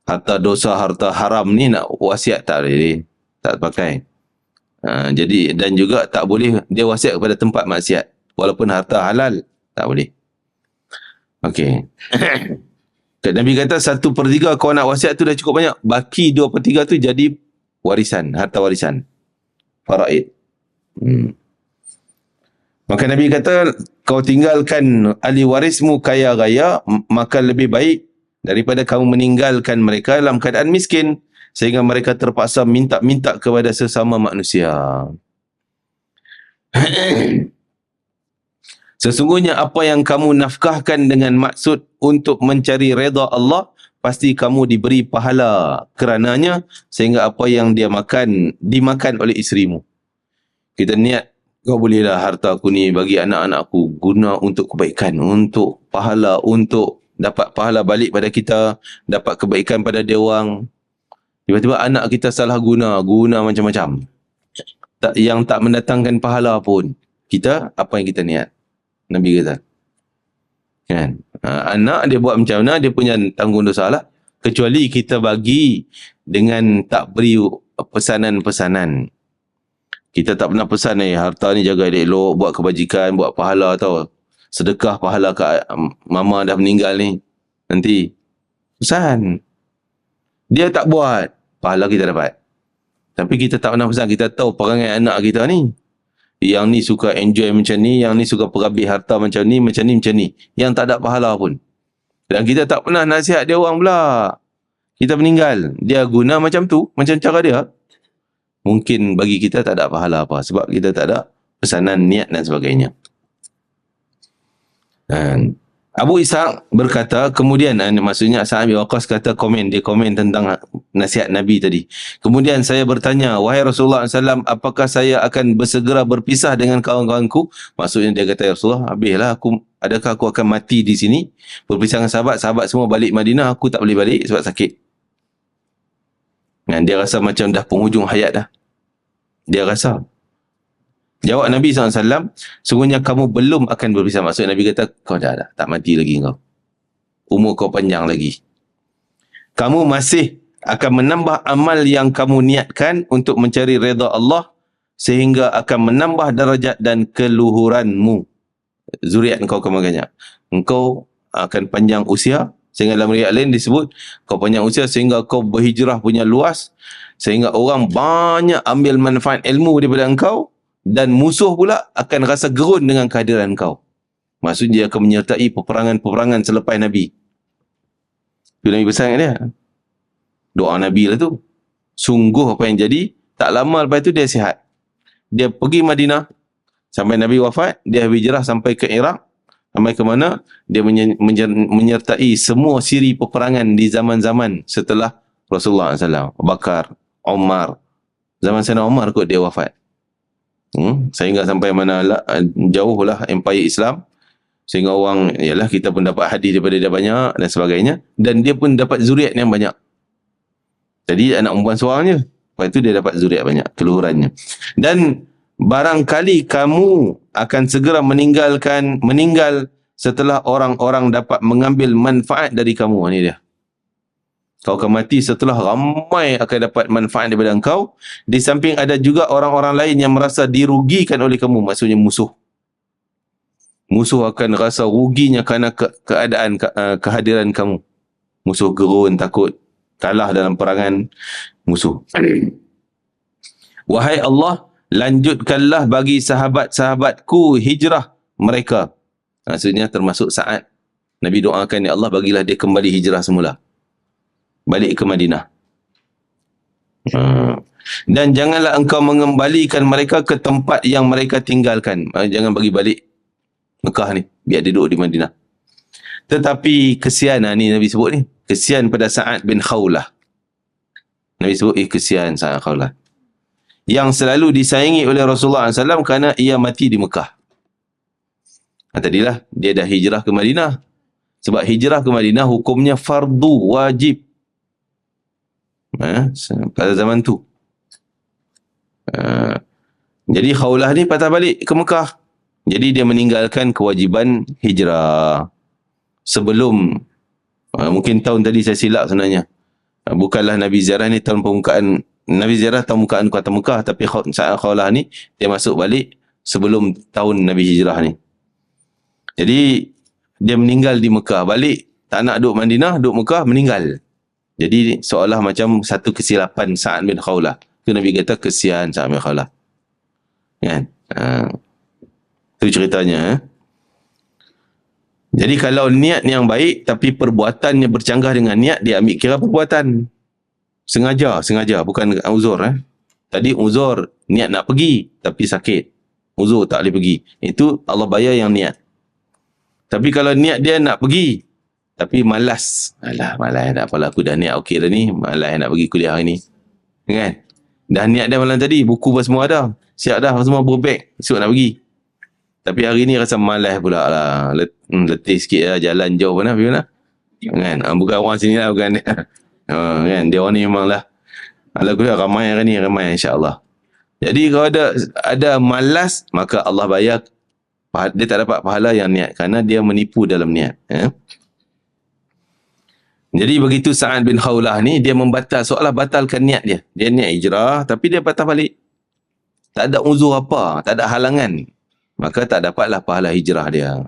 Harta dosa, harta haram ni nak wasiat tak boleh. Tak pakai. Jadi, dan juga tak boleh dia wasiat kepada tempat maksiat. Walaupun harta halal, tak boleh. Okey. Nabi kata 1/3 kau nak wasiat tu dah cukup banyak. Baki 2/3 tu jadi warisan, harta warisan. Faraid. Maka Nabi kata, kau tinggalkan ahli warismu kaya raya, maka lebih baik daripada kamu meninggalkan mereka dalam keadaan miskin, sehingga mereka terpaksa minta-minta kepada sesama manusia. Sesungguhnya apa yang kamu nafkahkan dengan maksud untuk mencari redha Allah, pasti kamu diberi pahala kerananya, sehingga apa yang dia makan, dimakan oleh isterimu. Kita niat, kau bolehlah harta aku ni bagi anak-anak aku, guna untuk kebaikan, untuk pahala, untuk dapat pahala balik pada kita, dapat kebaikan pada dia orang. Tiba-tiba anak kita salah guna macam-macam. Yang tak mendatangkan pahala pun. Kita, apa yang kita niat? Nabi kata. Kan? Anak dia buat macam mana, dia punya tanggung dosa lah. Kecuali kita bagi dengan tak beri pesanan-pesanan. Kita tak pernah pesan harta ni jaga elok, buat kebajikan, buat pahala tau. Sedekah pahala kat mama dah meninggal ni. Nanti. Pesan. Dia tak buat, pahala kita dapat. Tapi kita tak pernah pesan, kita tahu perangai anak kita ni. Yang ni suka enjoy macam ni, yang ni suka perabih harta macam ni, macam ni. Yang tak ada pahala pun. Dan kita tak pernah nasihat dia orang pula. Kita meninggal, dia guna macam tu, macam cara dia. Mungkin bagi kita tak ada pahala apa. Sebab kita tak ada pesanan, niat dan sebagainya. Dan Abu Ishaq berkata, kemudian maksudnya Sa'ad bin Waqqas kata dia komen tentang nasihat Nabi tadi. Kemudian saya bertanya, wahai Rasulullah SAW, apakah saya akan bersegera berpisah dengan kawan-kawanku? Maksudnya dia kata, ya Rasulullah, habislah adakah aku akan mati di sini? Berpisah dengan sahabat semua balik Madinah, aku tak boleh balik sebab sakit. Dan dia rasa macam dah penghujung hayat dah. Dia rasa. Jawab Nabi SAW, sungguhnya kamu belum akan berpisah. Maksud Nabi kata, kau dah tak mati lagi kau. Umur kau panjang lagi. Kamu masih akan menambah amal yang kamu niatkan untuk mencari redha Allah, sehingga akan menambah darajat dan keluhuranmu. Zuriat engkau akan banyak. Engkau akan panjang usia, sehingga dalam riwayat lain disebut, kau panjang usia sehingga kau berhijrah punya luas, sehingga orang banyak ambil manfaat ilmu daripada engkau, dan musuh pula akan rasa gerun dengan kehadiran kau. Maksudnya dia akan menyertai peperangan-peperangan selepas Nabi. Itu Nabi pesan kat dia. Doa Nabi lah tu. Sungguh apa yang jadi, tak lama lepas itu dia sihat. Dia pergi Madinah, sampai Nabi wafat, dia hijrah sampai ke Iraq, sampai ke mana, dia menyertai semua siri peperangan di zaman-zaman setelah Rasulullah SAW. Abu Bakar, Umar. Zaman Sayyidina Umar kot dia wafat. Sehingga sampai mana jauh lah empire Islam, sehingga orang, yalah, kita pun dapat hadis daripada dia banyak dan sebagainya, dan dia pun dapat zuriat yang banyak. Jadi anak perempuan seorang je, lepas itu dia dapat zuriat banyak, keluhurannya. Dan barangkali kamu akan segera meninggal setelah orang-orang dapat mengambil manfaat dari kamu. Ini dia. Kau akan mati setelah ramai akan dapat manfaat daripada engkau. Di samping ada juga orang-orang lain yang merasa dirugikan oleh kamu. Maksudnya musuh. Musuh akan rasa ruginya kerana keadaan kehadiran kamu. Musuh gerun, takut kalah dalam perangan musuh. Wahai Allah, lanjutkanlah bagi sahabat-sahabatku hijrah mereka. Maksudnya termasuk saat Nabi doakan, ya Allah bagilah dia kembali hijrah semula. Balik ke Madinah. Dan janganlah engkau mengembalikan mereka ke tempat yang mereka tinggalkan. Jangan bagi balik Mekah ni, biar dia duduk di Madinah. Tetapi kesian ni Nabi sebut ni, kesian pada Sa'ad bin Khawlah. Nabi sebut, kesian Sa'ad Khawlah, yang selalu disayangi oleh Rasulullah SAW kerana ia mati di Mekah. Tadilah dia dah hijrah ke Madinah. Sebab hijrah ke Madinah hukumnya fardu, wajib. Pada zaman tu. Jadi Khawlah ni patah balik ke Mekah. Jadi dia meninggalkan kewajiban hijrah. Sebelum, mungkin tahun tadi saya silap sebenarnya. Bukanlah Nabi Ziarah ni tahun pembukaan, Nabi Ziarah tahun pembukaan kota Mekah, tapi Khawlah ni dia masuk balik sebelum tahun Nabi Hijrah ni. Jadi dia meninggal di Mekah, balik tak nak duduk Madinah, duduk Mekah, meninggal. Jadi seolah macam satu kesilapan Sa'ad bin Khawlah. Itu Nabi kata kesian Sa'ad bin Khawlah. Kan? Itu ceritanya. Jadi kalau niat yang baik tapi perbuatannya bercanggah dengan niat, dia ambil kira perbuatan. Sengaja, bukan uzur. Tadi uzur niat nak pergi tapi sakit. Uzur tak boleh pergi. Itu Allah bayar yang niat. Tapi kalau niat dia nak pergi tapi malas. Malas tak apalah, aku dah niat okey dah ni, malas nak pergi kuliah hari ni. Kan? Dah niat dah malam tadi, buku pun semua ada. Siap dah, semua berbeg, esok nak pergi. Tapi hari ni rasa malas pula lah. Letih sikit lah, jalan jauh mana, pergi mana? Kan? Bukan orang sini lah, bukan dia. Kan? Dia orang ni memang lah. Alhamdulillah ramai hari ni, ramai insyaAllah. Jadi kalau ada malas, maka Allah bayar. Dia tak dapat pahala yang niat, kerana dia menipu dalam niat. Jadi begitu Sa'ad bin Khawlah ni, dia seolah batalkan niat dia. Dia niat hijrah, tapi dia patah balik. Tak ada uzur apa, tak ada halangan. Maka tak dapatlah pahala hijrah dia.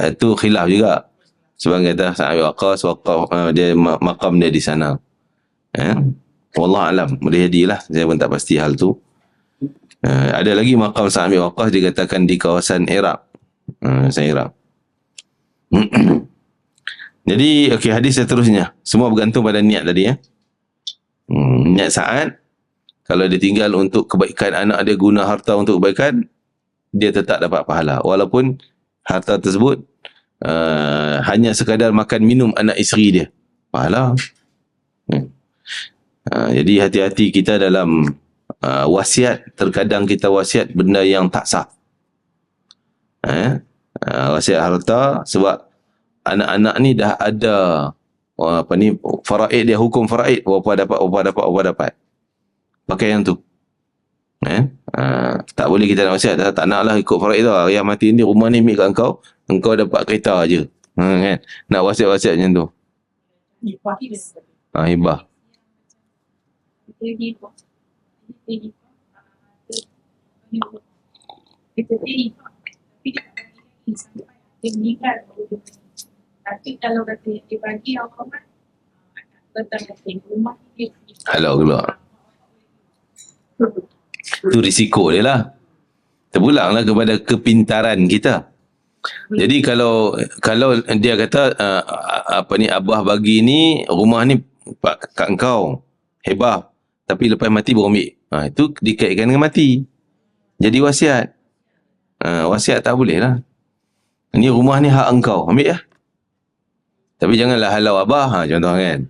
Itu khilaf juga. Sebab kata Sa'ad bin Waqqas, dia maqam dia di sana. Wallahualam, boleh jadilah. Saya pun tak pasti hal tu. Ada lagi maqam Sa'ad bin Waqqas dikatakan di kawasan Iraq. Iraq. Jadi, okey, hadis seterusnya. Semua bergantung pada niat tadi. Niat Sa'ad, kalau dia tinggal untuk kebaikan anak dia, guna harta untuk kebaikan, dia tetap dapat pahala. Walaupun harta tersebut hanya sekadar makan minum anak isteri dia. Pahala. Jadi hati-hati kita dalam wasiat. Terkadang kita wasiat benda yang tak sah. Wasiat harta sebab anak-anak ni dah ada faraid dia, hukum faraid, apa dapat. Pakai yang tu. Tak boleh kita nak wasiat, tak naklah ikut faraid tu. Yang mati ni, rumah ni milik engkau dapat kereta aje. Kan? Nak wasiat-wasiat macam tu. Hibah. Tapi kalau kata dia bagi orang datang ke rumah dia. Halau keluar. Itu risiko dia lah. Terpulanglah kepada kepintaran kita. Jadi kalau dia kata abah bagi ni, rumah ni kat engkau, hebah, tapi lepas mati baru ambil. Itu dikaitkan dengan mati. Jadi wasiat. Wasiat tak boleh lah. Ni rumah ni hak engkau, ambil lah. Tapi janganlah halau abah, contoh kan.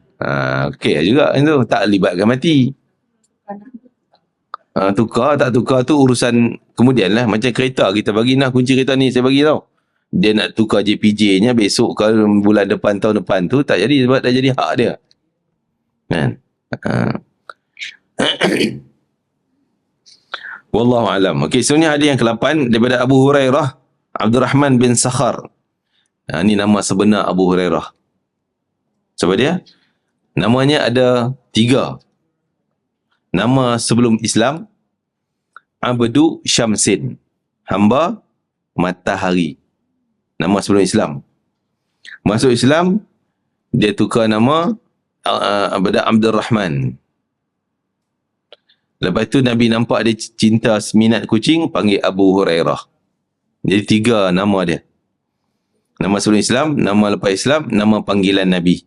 Okey juga itu, tak libatkan mati. Tukar tak tukar tu urusan kemudian lah. Macam kereta, kita bagi nah kunci kereta ni, saya bagi tau. Dia nak tukar JPJ nya besok ke bulan depan, tahun depan tu tak jadi sebab dah jadi hak dia. Kan? Wallahu alam. Okey, seterusnya hadis yang ke-8 daripada Abu Hurairah. Abdurrahman bin Sakhar. Ini nama sebenar Abu Hurairah. Siapa dia? Namanya ada 3. Nama sebelum Islam, Abdu Syamsin, hamba matahari. Nama sebelum Islam. Masuk Islam, dia tukar nama pada Abdul Rahman. Lepas tu Nabi nampak dia cinta minat kucing, panggil Abu Hurairah. Jadi 3 nama dia. Nama sebelum Islam, nama lepas Islam, nama panggilan Nabi.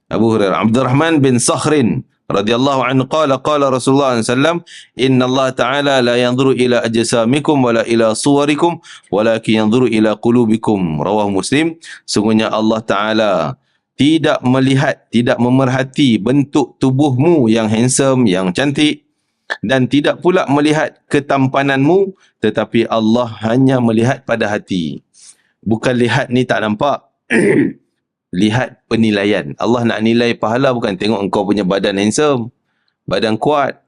Abu Hurairah. Abdurrahman bin Sakhrin radhiyallahu anhu qala Rasulullah sallallahu alaihi wasallam, inna Allah ta'ala la yanzuru ila ajsamikum wala ila suwarikum walakin yanzuru ila qulubikum. Rawah Muslim. Sungguhnya Allah Ta'ala tidak melihat, tidak memerhati bentuk tubuhmu yang handsome, yang cantik, dan tidak pula melihat ketampananmu, tetapi Allah hanya melihat pada hati. Bukan lihat ni tak nampak. Lihat penilaian. Allah nak nilai pahala bukan tengok engkau punya badan handsome, badan kuat,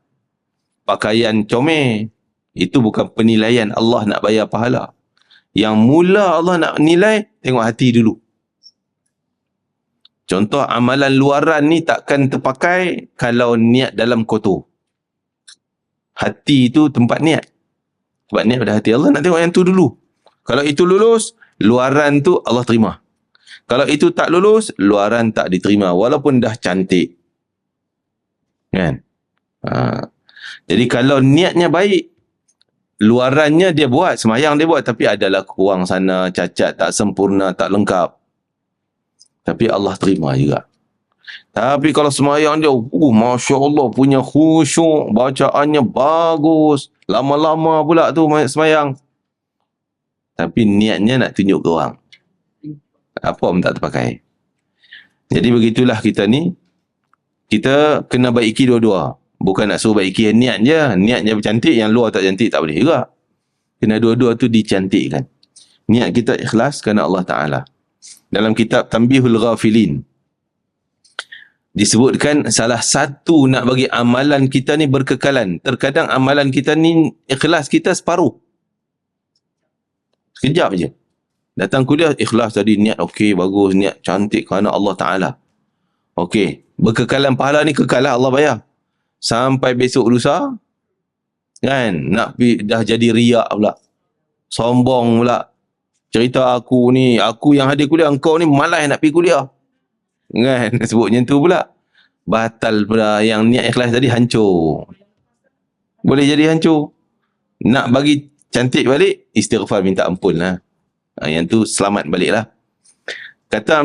pakaian comel. Itu bukan penilaian Allah nak bayar pahala. Yang mula Allah nak nilai, tengok hati dulu. Contoh amalan luaran ni takkan terpakai kalau niat dalam kotor. Hati itu tempat niat. Sebab niat pada hati. Allah nak tengok yang tu dulu. Kalau itu lulus, luaran tu Allah terima. Kalau itu tak lulus, luaran tak diterima walaupun dah cantik. Kan? Jadi kalau niatnya baik, luarannya dia buat, semayang dia buat, tapi adalah kurang sana, cacat, tak sempurna, tak lengkap. Tapi Allah terima juga. Tapi kalau semayang dia, Masya Allah, punya khusyuk, bacaannya bagus, lama-lama pula tu semayang. Tapi niatnya nak tunjuk ke orang. Apa pun tak terpakai. Jadi begitulah kita ni. Kita kena baiki dua-dua. Bukan nak suruh baiki niat je. Niatnya bercantik, yang luar tak cantik tak boleh juga. Kena dua-dua tu dicantikkan. Niat kita ikhlas kerana Allah Ta'ala. Dalam kitab Tanbihul Ghafilin, disebutkan salah satu nak bagi amalan kita ni berkekalan. Terkadang amalan kita ni, ikhlas kita separuh. Sekejap je. Datang kuliah, ikhlas tadi, niat okey, bagus, niat cantik kerana Allah Ta'ala. Okey, berkekalan pahala ni kekal lah, Allah bayar. Sampai besok lusa, kan, nak dah jadi riak pula. Sombong pula. Cerita aku ni, aku yang hadir kuliah, engkau ni malas nak pergi kuliah. Kan, sebut macam tu pula. Batal pula, yang niat ikhlas tadi hancur. Boleh jadi hancur. Nak bagi cantik balik, istighfar minta ampun lah. Yang tu selamat balik lah. Kata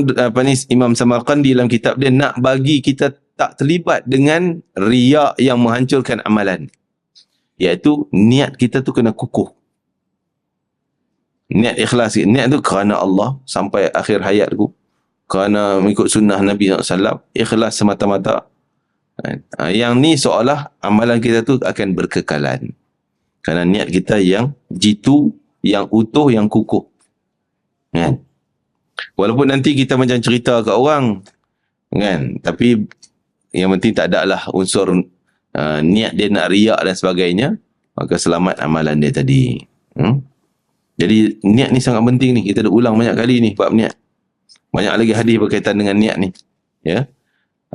Imam Samarqandi dalam kitab dia, nak bagi kita tak terlibat dengan riak yang menghancurkan amalan. Iaitu niat kita tu kena kukuh. Niat ikhlas. Niat tu kerana Allah sampai akhir hayatku. Kerana mengikut sunnah Nabi SAW. Ikhlas semata-mata. Yang ni seolah amalan kita tu akan berkekalan. Kerana niat kita yang jitu, yang utuh, yang kukuh. Kan? Walaupun nanti kita macam cerita ke orang, kan? Tapi yang penting tak ada lah unsur niat dia nak riak dan sebagainya, maka selamat amalan dia tadi. Jadi niat ni sangat penting ni. Kita dah ulang banyak kali ni bab niat. Banyak lagi hadis berkaitan dengan niat ni. Ya.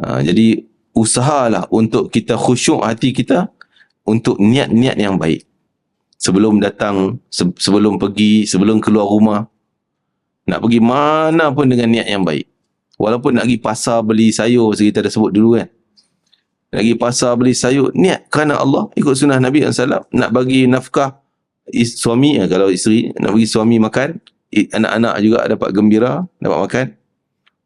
Jadi usahalah untuk kita khusyuk hati kita untuk niat-niat yang baik. Sebelum datang, sebelum pergi, sebelum keluar rumah. Nak pergi mana pun dengan niat yang baik. Walaupun nak pergi pasar beli sayur, kita dah sebut dulu kan. Nak pergi pasar beli sayur, niat kerana Allah, ikut sunnah Nabi SAW. Nak bagi nafkah suami, kalau isteri, nak bagi suami makan, anak-anak juga dapat gembira, dapat makan.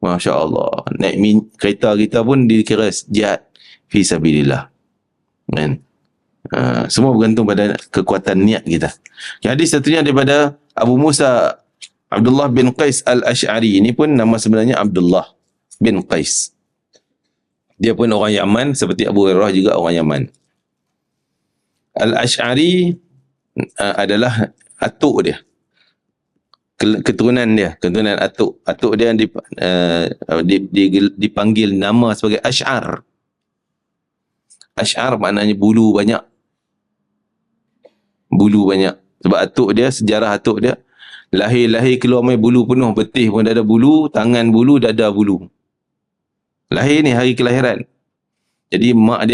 Masya Allah. Naik kereta kita pun dikira jihad fi sabilillah. Kan? Semua bergantung pada kekuatan niat kita. Hadis satunya daripada Abu Musa Abdullah bin Qais al-Ash'ari. Ini pun nama sebenarnya Abdullah bin Qais. Dia pun orang Yaman, seperti Abu Hurairah juga orang Yaman. Al-Ash'ari adalah atuk dia. Keturunan dia, keturunan atuk. Atuk dia dipanggil nama sebagai Ash'ar. Ash'ar maknanya bulu banyak. Bulu banyak. Sebab atuk dia, sejarah atuk dia, Lahir keluar main bulu penuh, betih pun dah ada bulu, tangan bulu, dada bulu. Lahir ni hari kelahiran. Jadi mak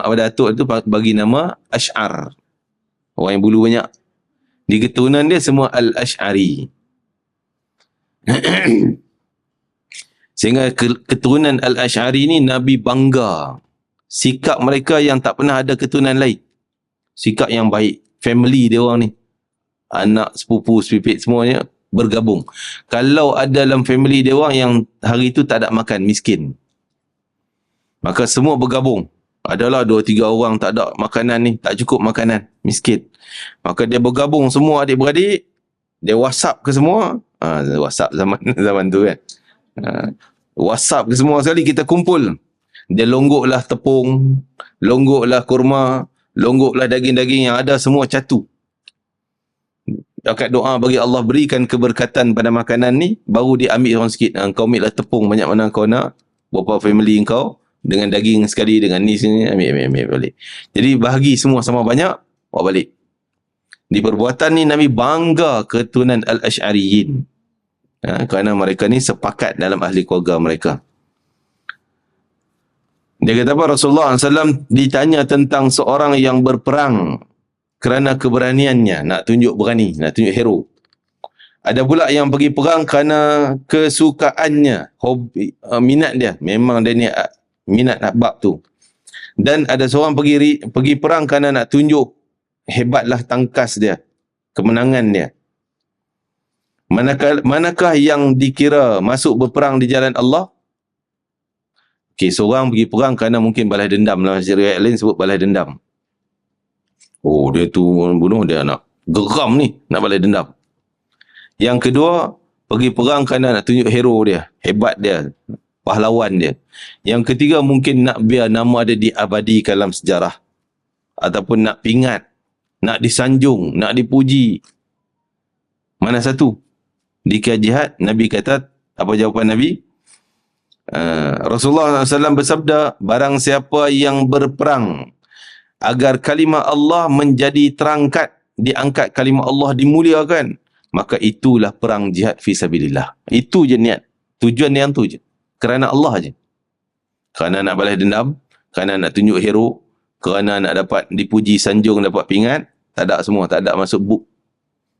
pada atuk tu bagi nama Ash'ar. Orang yang bulu banyak. Di keturunan dia semua Al-Ash'ari. Sehingga keturunan Al-Ash'ari ni Nabi bangga. Sikap mereka yang tak pernah ada keturunan lain. Sikap yang baik. Family dia orang ni. Anak, sepupu, sepipit semuanya bergabung. Kalau ada dalam family dia orang yang hari tu tak ada makan, miskin, maka semua bergabung. Adalah 2-3 orang tak ada makanan ni, tak cukup makanan, miskin. Maka dia bergabung semua adik-beradik, dia WhatsApp ke semua. WhatsApp zaman tu kan. WhatsApp ke semua sekali, kita kumpul. Dia longgoklah tepung, longgoklah kurma, longgoklah daging-daging yang ada, semua catu. Dekat doa bagi Allah berikan keberkatan pada makanan ni, baru dia ambil orang sikit. Kau ambil lah tepung banyak mana kau nak, berapa family kau, dengan daging sekali, dengan ni sini, ambil balik. Jadi bahagi semua sama banyak, bawa balik. Di perbuatan ni Nabi bangga keturunan Al-Ash'ariyin. Kerana mereka ni sepakat dalam ahli keluarga mereka. Dia kata apa? Rasulullah SAW ditanya tentang seorang yang berperang kerana keberaniannya, nak tunjuk berani, nak tunjuk hero. Ada pula yang pergi perang kerana kesukaannya, hobi, minat dia. Memang dia ni minat bab tu. Dan ada seorang pergi perang kerana nak tunjuk hebatlah tangkas dia, kemenangan dia. Manakah yang dikira masuk berperang di jalan Allah? Okey, seorang pergi perang kerana mungkin balas dendam. Dalam riwayat lain sebut balas dendam. Oh, dia tu bunuh, dia nak geram ni, nak balas dendam. Yang kedua, pergi perang kerana nak tunjuk hero dia, hebat dia, pahlawan dia. Yang ketiga, mungkin nak biar nama dia diabadikan dalam sejarah. Ataupun nak pingat, nak disanjung, nak dipuji. Mana satu? Di jihad, Nabi kata, apa jawapan Nabi? Rasulullah SAW bersabda, barang siapa yang berperang agar kalimah Allah menjadi terangkat, diangkat kalimah Allah dimuliakan, maka itulah perang jihad fi sabilillah. Itu je niat. Tujuan yang tu je. Kerana Allah je. Kerana nak balas dendam, kerana nak tunjuk hero, kerana nak dapat dipuji, sanjung, dapat pingat, tak ada semua, tak ada masuk buk.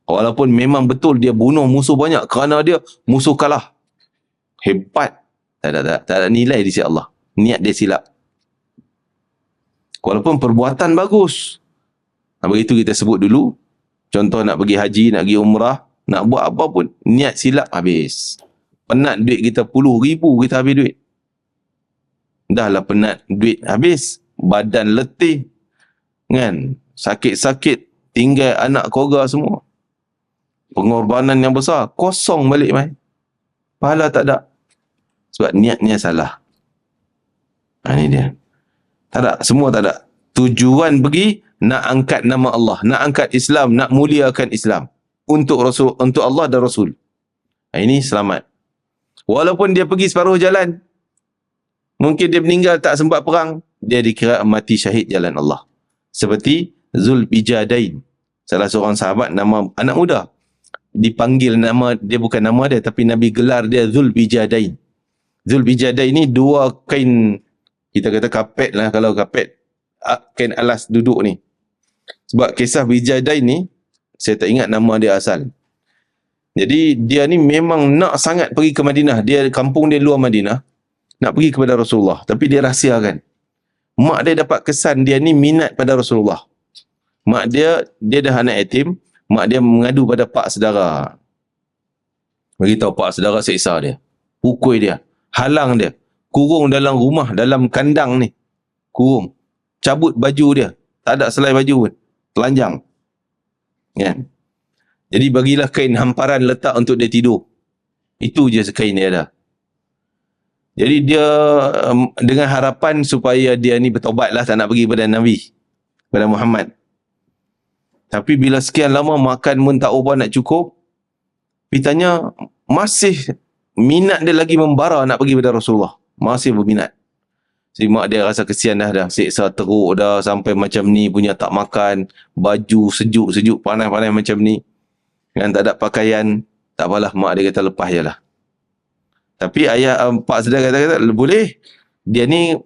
Walaupun memang betul dia bunuh musuh banyak, kerana dia musuh kalah. Hebat. Tak ada nilai di sisi Allah. Niat dia silap. Walaupun perbuatan bagus. Begitu kita sebut dulu. Contoh nak pergi haji, nak pergi umrah, nak buat apa pun, niat silap habis. Penat duit kita puluh ribu, kita habis duit. Dah lah penat duit habis. Badan letih. Kan? Sakit-sakit. Tinggal anak keluarga semua. Pengorbanan yang besar. Kosong balik mai. Pahala tak ada. Sebab niatnya salah. Ini dia. Tak ada. Semua tak ada. Tujuan pergi nak angkat nama Allah. Nak angkat Islam. Nak muliakan Islam. Untuk Rasul, untuk Allah dan Rasul. Ini selamat. Walaupun dia pergi separuh jalan. Mungkin dia meninggal tak sempat perang. Dia dikira mati syahid jalan Allah. Seperti Zulbijadain. Salah seorang sahabat nama anak muda. Dipanggil nama, dia bukan nama dia, tapi Nabi gelar dia Zulbijadain. Zulbijadain ni dua kain, kita kata kapet lah, kalau kapet, kain alas duduk ni. Sebab kisah Bijadain ni, saya tak ingat nama dia asal. Jadi dia ni memang nak sangat pergi ke Madinah. Dia kampung dia luar Madinah. Nak pergi kepada Rasulullah. Tapi dia rahsiakan. Mak dia dapat kesan dia ni minat pada Rasulullah. Mak dia dah anak yatim. Mak dia mengadu pada pak saudara. Beritahu pak saudara seksa dia. Pukul dia. Halang dia. Kurung dalam rumah, dalam kandang ni. Kurung. Cabut baju dia. Tak ada selai baju pun. Telanjang. Kan? Jadi bagilah kain hamparan letak untuk dia tidur. Itu je kain dia ada. Jadi dia dengan harapan supaya dia ni bertobatlah, tak nak pergi pada Nabi, pada Muhammad. Tapi bila sekian lama makan pun tak ubah nak cukup, dia tanya, masih minat dia lagi membara nak pergi pada Rasulullah. Masih berminat. Si mak dia rasa kesian dah siksa teruk dah sampai macam ni punya, tak makan, baju sejuk-sejuk, panas-panas macam ni. Yang tak ada pakaian, tak apalah, mak dia kata lepas je lah. Tapi ayah, pak saudara kata boleh. Dia ni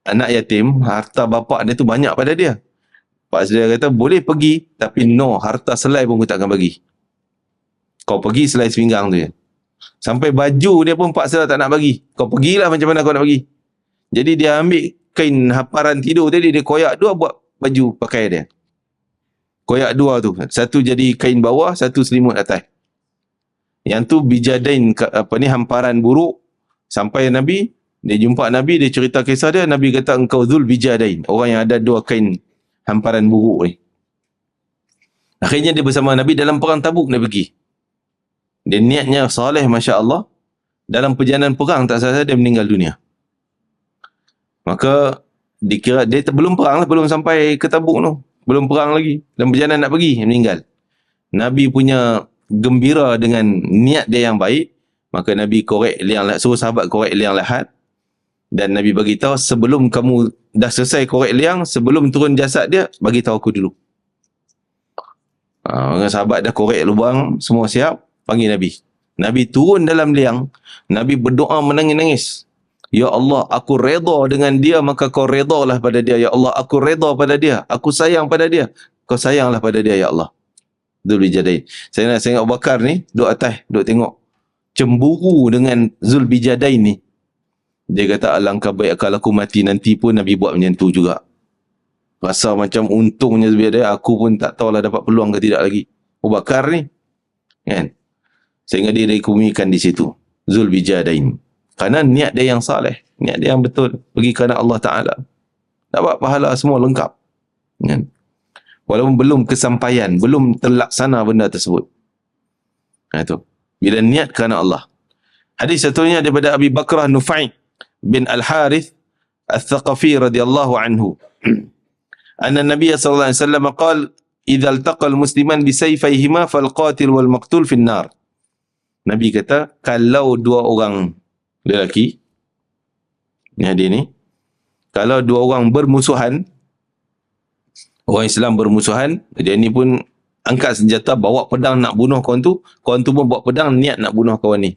anak yatim, harta bapak dia tu banyak pada dia. Pak saudara kata boleh pergi, tapi no, harta selai pun aku takkan bagi. Kau pergi selai sepinggang tu je. Sampai baju dia pun pak saudara tak nak bagi. Kau pergilah macam mana kau nak bagi. Jadi dia ambil kain hamparan tidur tadi, dia koyak dua buat baju pakai dia. Koyak dua tu. Satu jadi kain bawah, satu selimut atas. Yang tu bijadain, hamparan buruk. Sampai Nabi, dia jumpa Nabi, dia cerita kisah dia, Nabi kata engkau zul bijadain. Orang yang ada dua kain hamparan buruk ni. Akhirnya dia bersama Nabi dalam perang Tabuk dia pergi. Dia niatnya soleh, Masya Allah. Dalam perjalanan perang tak salah dia meninggal dunia. Maka dikira dia belum perang lah, belum sampai ke Tabuk tu. Belum perang lagi. Dalam perjalanan nak pergi, dia meninggal. Nabi punya gembira dengan niat dia yang baik. Maka Nabi korek liang lahat, suruh sahabat korek liang lahat. Dan Nabi bagi tahu sebelum kamu dah selesai korek liang, sebelum turun jasad dia, bagi tahu aku dulu. Sahabat dah korek lubang, semua siap, panggil Nabi. Nabi turun dalam liang, Nabi berdoa menangis-nangis. Ya Allah, aku redha dengan dia, maka kau redhalah pada dia. Ya Allah, aku redha pada dia. Aku sayang pada dia. Kau sayanglah pada dia, Ya Allah. Zulbijadain. Saya nak tengok Abu Bakar ni, duduk atas, duduk tengok. Cemburu dengan Zulbijadain ni. Dia kata, alangkah baik kalau aku mati nanti pun Nabi buat macam tu juga. Rasa macam untungnya Zulbijadain, aku pun tak tahulah dapat peluang ke tidak lagi. Abu Bakar ni. Kan? Sehingga dia dikumikan di situ. Zulbijadain. Kerana niat dia yang saleh, niat dia yang betul, pergi kerana Allah Ta'ala, dapat pahala semua lengkap. Kan? Walaupun belum kesampaian, belum terlaksana benda tersebut. Itu. Bila niat kerana Allah. Hadis satunya daripada Abi Bakrah Nufai bin Al-Harith Al-Thaqafi radhiyallahu anhu. Anna Nabiya sallallahu alaihi wasallam qala, "Idza altaqa al-musliman bi sayfayhima fal-qatil wal maqtul fi an-nar." Nabi kata, kalau dua orang lelaki ni hadir ni, kalau dua orang bermusuhan, orang Islam bermusuhan, dia ni pun angkat senjata, bawa pedang nak bunuh kawan tu pun bawa pedang niat nak bunuh kawan ni,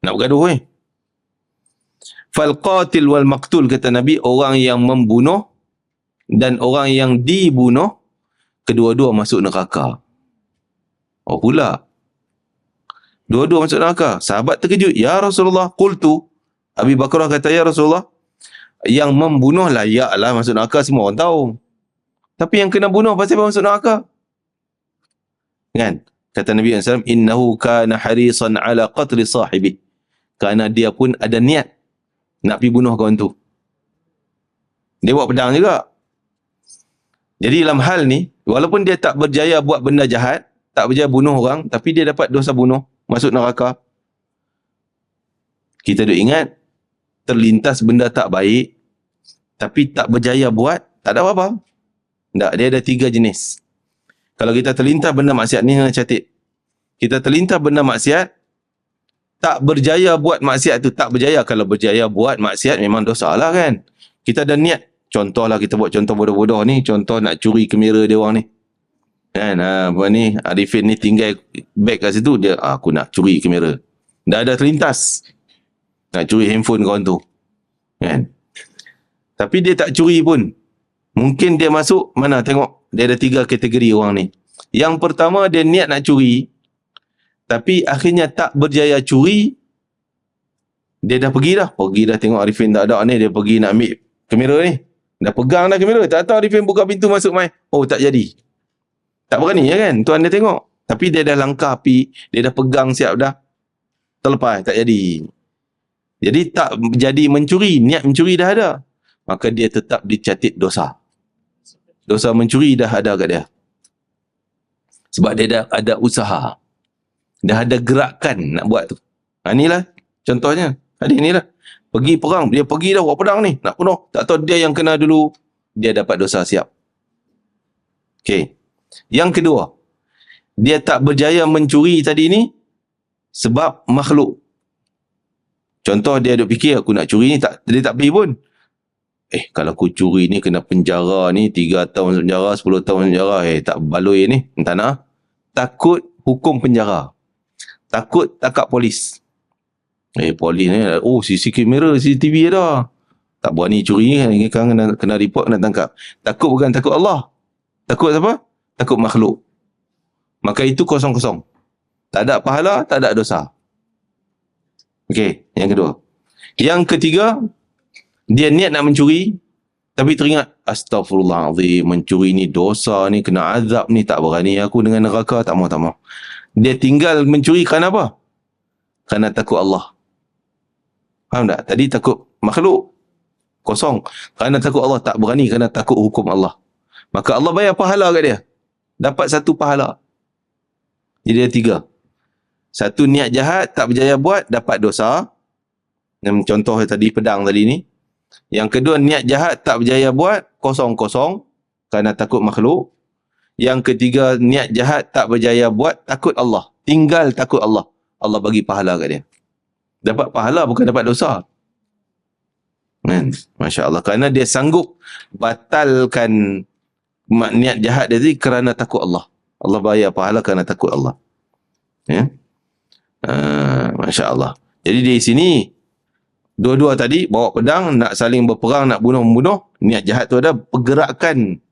nak bergaduh fal qatil wal maqtul, kata Nabi, orang yang membunuh dan orang yang dibunuh, kedua-dua masuk neraka. Oh pula, dua-dua masuk neraka. Sahabat terkejut. Ya Rasulullah, qultu. Abi Bakrah kata, ya Rasulullah, yang membunuh layaklah masuk neraka, semua orang tahu. Tapi yang kena bunuh pasti masuk neraka. Kan? Kata Nabi SAW, innahu kana harisan ala qatli sahibi. Kerana dia pun ada niat nak pergi bunuh kawan tu. Dia bawa pedang juga. Jadi dalam hal ni, walaupun dia tak berjaya buat benda jahat, tak berjaya bunuh orang, tapi dia dapat dosa bunuh, masuk neraka. Kita duk ingat, terlintas benda tak baik, tapi tak berjaya buat, tak ada apa-apa. Tak, dia ada 3 jenis. Kalau kita terlintas benda maksiat ni, catat. Kita terlintas benda maksiat, tak berjaya buat maksiat tu, tak berjaya. Kalau berjaya buat maksiat, memang dosa lah kan. Kita ada niat. Contohlah, kita buat contoh bodoh-bodoh ni, contoh nak curi kamera dia orang ni. Kan, apa ni, Arifin ni tinggal beg kat situ, dia, aku nak curi kamera. Dah ada terlintas. Nak curi handphone kawan tu. Kan. Tapi dia tak curi pun. Mungkin dia masuk, mana tengok, dia ada 3 kategori orang ni. Yang pertama, dia niat nak curi, tapi akhirnya tak berjaya curi, dia dah pergi dah tengok Arifin tak ada ni, dia pergi nak ambil kamera ni. Dah pegang dah kamera, tak tahu Arifin buka pintu masuk mai. Oh, tak jadi. Tak berani ya kan, tuan dia tengok. Tapi dia dah langkah api, dia dah pegang siap dah. Terlepas, tak jadi. Jadi tak jadi mencuri, niat mencuri dah ada. Maka dia tetap dicatat dosa. Dosa mencuri dah ada kat dia. Sebab dia dah ada usaha. Dah ada gerakan nak buat tu. Inilah contohnya. Hadis ni lah. Pergi perang, dia pergi dah bawa pedang ni, nak bunuh. Tak tahu dia yang kena dulu, dia dapat dosa siap. Okey. Yang kedua, dia tak berjaya mencuri tadi ni sebab makhluk. Contoh, dia duk fikir aku nak curi ni, dia tak pergi pun. Kalau aku curi ni kena penjara ni 3 tahun penjara, 10 tahun penjara, tak baloi ni, entah nak. Takut hukum penjara. Takut tangkap polis. Polis ni, CC kamera, CCTV dah. Tak berani curi kan, kena report, kena tangkap. Takut bukan takut Allah. Takut apa? Takut makhluk. Maka itu kosong-kosong. Tak ada pahala, tak ada dosa. Okey, yang kedua. Yang ketiga, dia niat nak mencuri, tapi teringat, astagfirullahaladzim, mencuri ni dosa ni, kena azab ni, tak berani aku dengan neraka, tak mau. Dia tinggal mencuri kerana apa? Kerana takut Allah. Faham tak? Tadi takut makhluk, kosong. Kerana takut Allah, tak berani kerana takut hukum Allah. Maka Allah bayar pahala kat dia. Dapat satu pahala. Jadi ada 3. Satu, niat jahat, tak berjaya buat, dapat dosa. Yang contoh tadi, pedang tadi ni. Yang kedua, niat jahat, tak berjaya buat, kosong-kosong, kerana takut makhluk. Yang ketiga, niat jahat, tak berjaya buat, takut Allah. Tinggal takut Allah. Allah bagi pahala kat dia. Dapat pahala, bukan dapat dosa. Masya Allah. Kerana dia sanggup batalkan niat jahat dia tadi kerana takut Allah. Allah bayar pahala kerana takut Allah. Ya? Masya Allah. Jadi di sini, dua-dua tadi bawa pedang, nak saling berperang, nak bunuh-membunuh. Niat jahat tu ada, pergerakan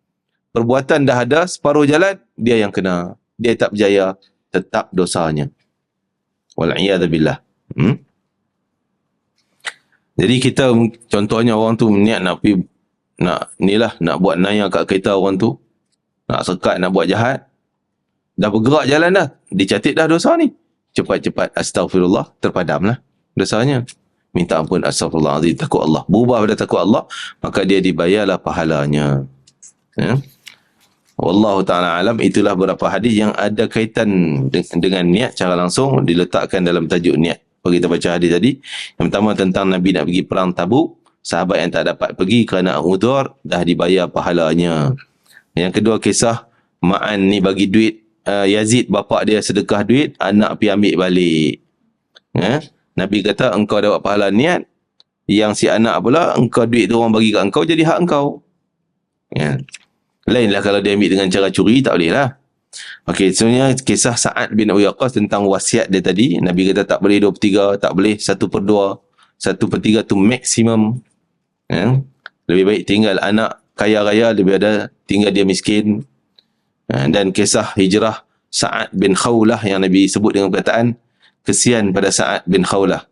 perbuatan dah ada, separuh jalan, dia yang kena. Dia tak berjaya, tetap dosanya. Wal'iyadzubillah. Jadi kita, contohnya orang tu niat nak pergi, nak buat naya kat kereta orang tu, nak sekat, nak buat jahat, dah bergerak jalan dah, dicatat dah dosa ni. Cepat-cepat astagfirullah, terpadamlah dosanya. Minta ampun, astagfirullahaladzim, takut Allah. Berubah pada takut Allah, maka dia dibayarlah pahalanya. Ya? Wallahu ta'ala alam. Itulah beberapa hadis yang ada kaitan dengan niat secara langsung, diletakkan dalam tajuk niat. Kita baca hadis tadi. Yang pertama tentang Nabi nak pergi perang Tabuk. Sahabat yang tak dapat pergi kerana udhur, dah dibayar pahalanya. Yang kedua, kisah Ma'an ni bagi duit Yazid, bapa dia sedekah duit, anak pergi ambil balik. Ya? Nabi kata, engkau dapat pahala niat. Yang si anak pula, engkau duit tu orang bagi kat engkau, jadi hak engkau. Ya. Lainlah kalau dia ambil dengan cara curi, tak boleh lah. Okey, sebenarnya kisah Sa'ad bin Abi Waqqas tentang wasiat dia tadi. Nabi kata tak boleh 2/3, tak boleh 1/2. 1/3 tu maksimum. Ya? Lebih baik tinggal anak kaya raya, lebih ada tinggal dia miskin. Dan kisah hijrah Sa'ad bin Khawlah yang Nabi sebut dengan perkataan, kesian pada Sa'ad bin Khawlah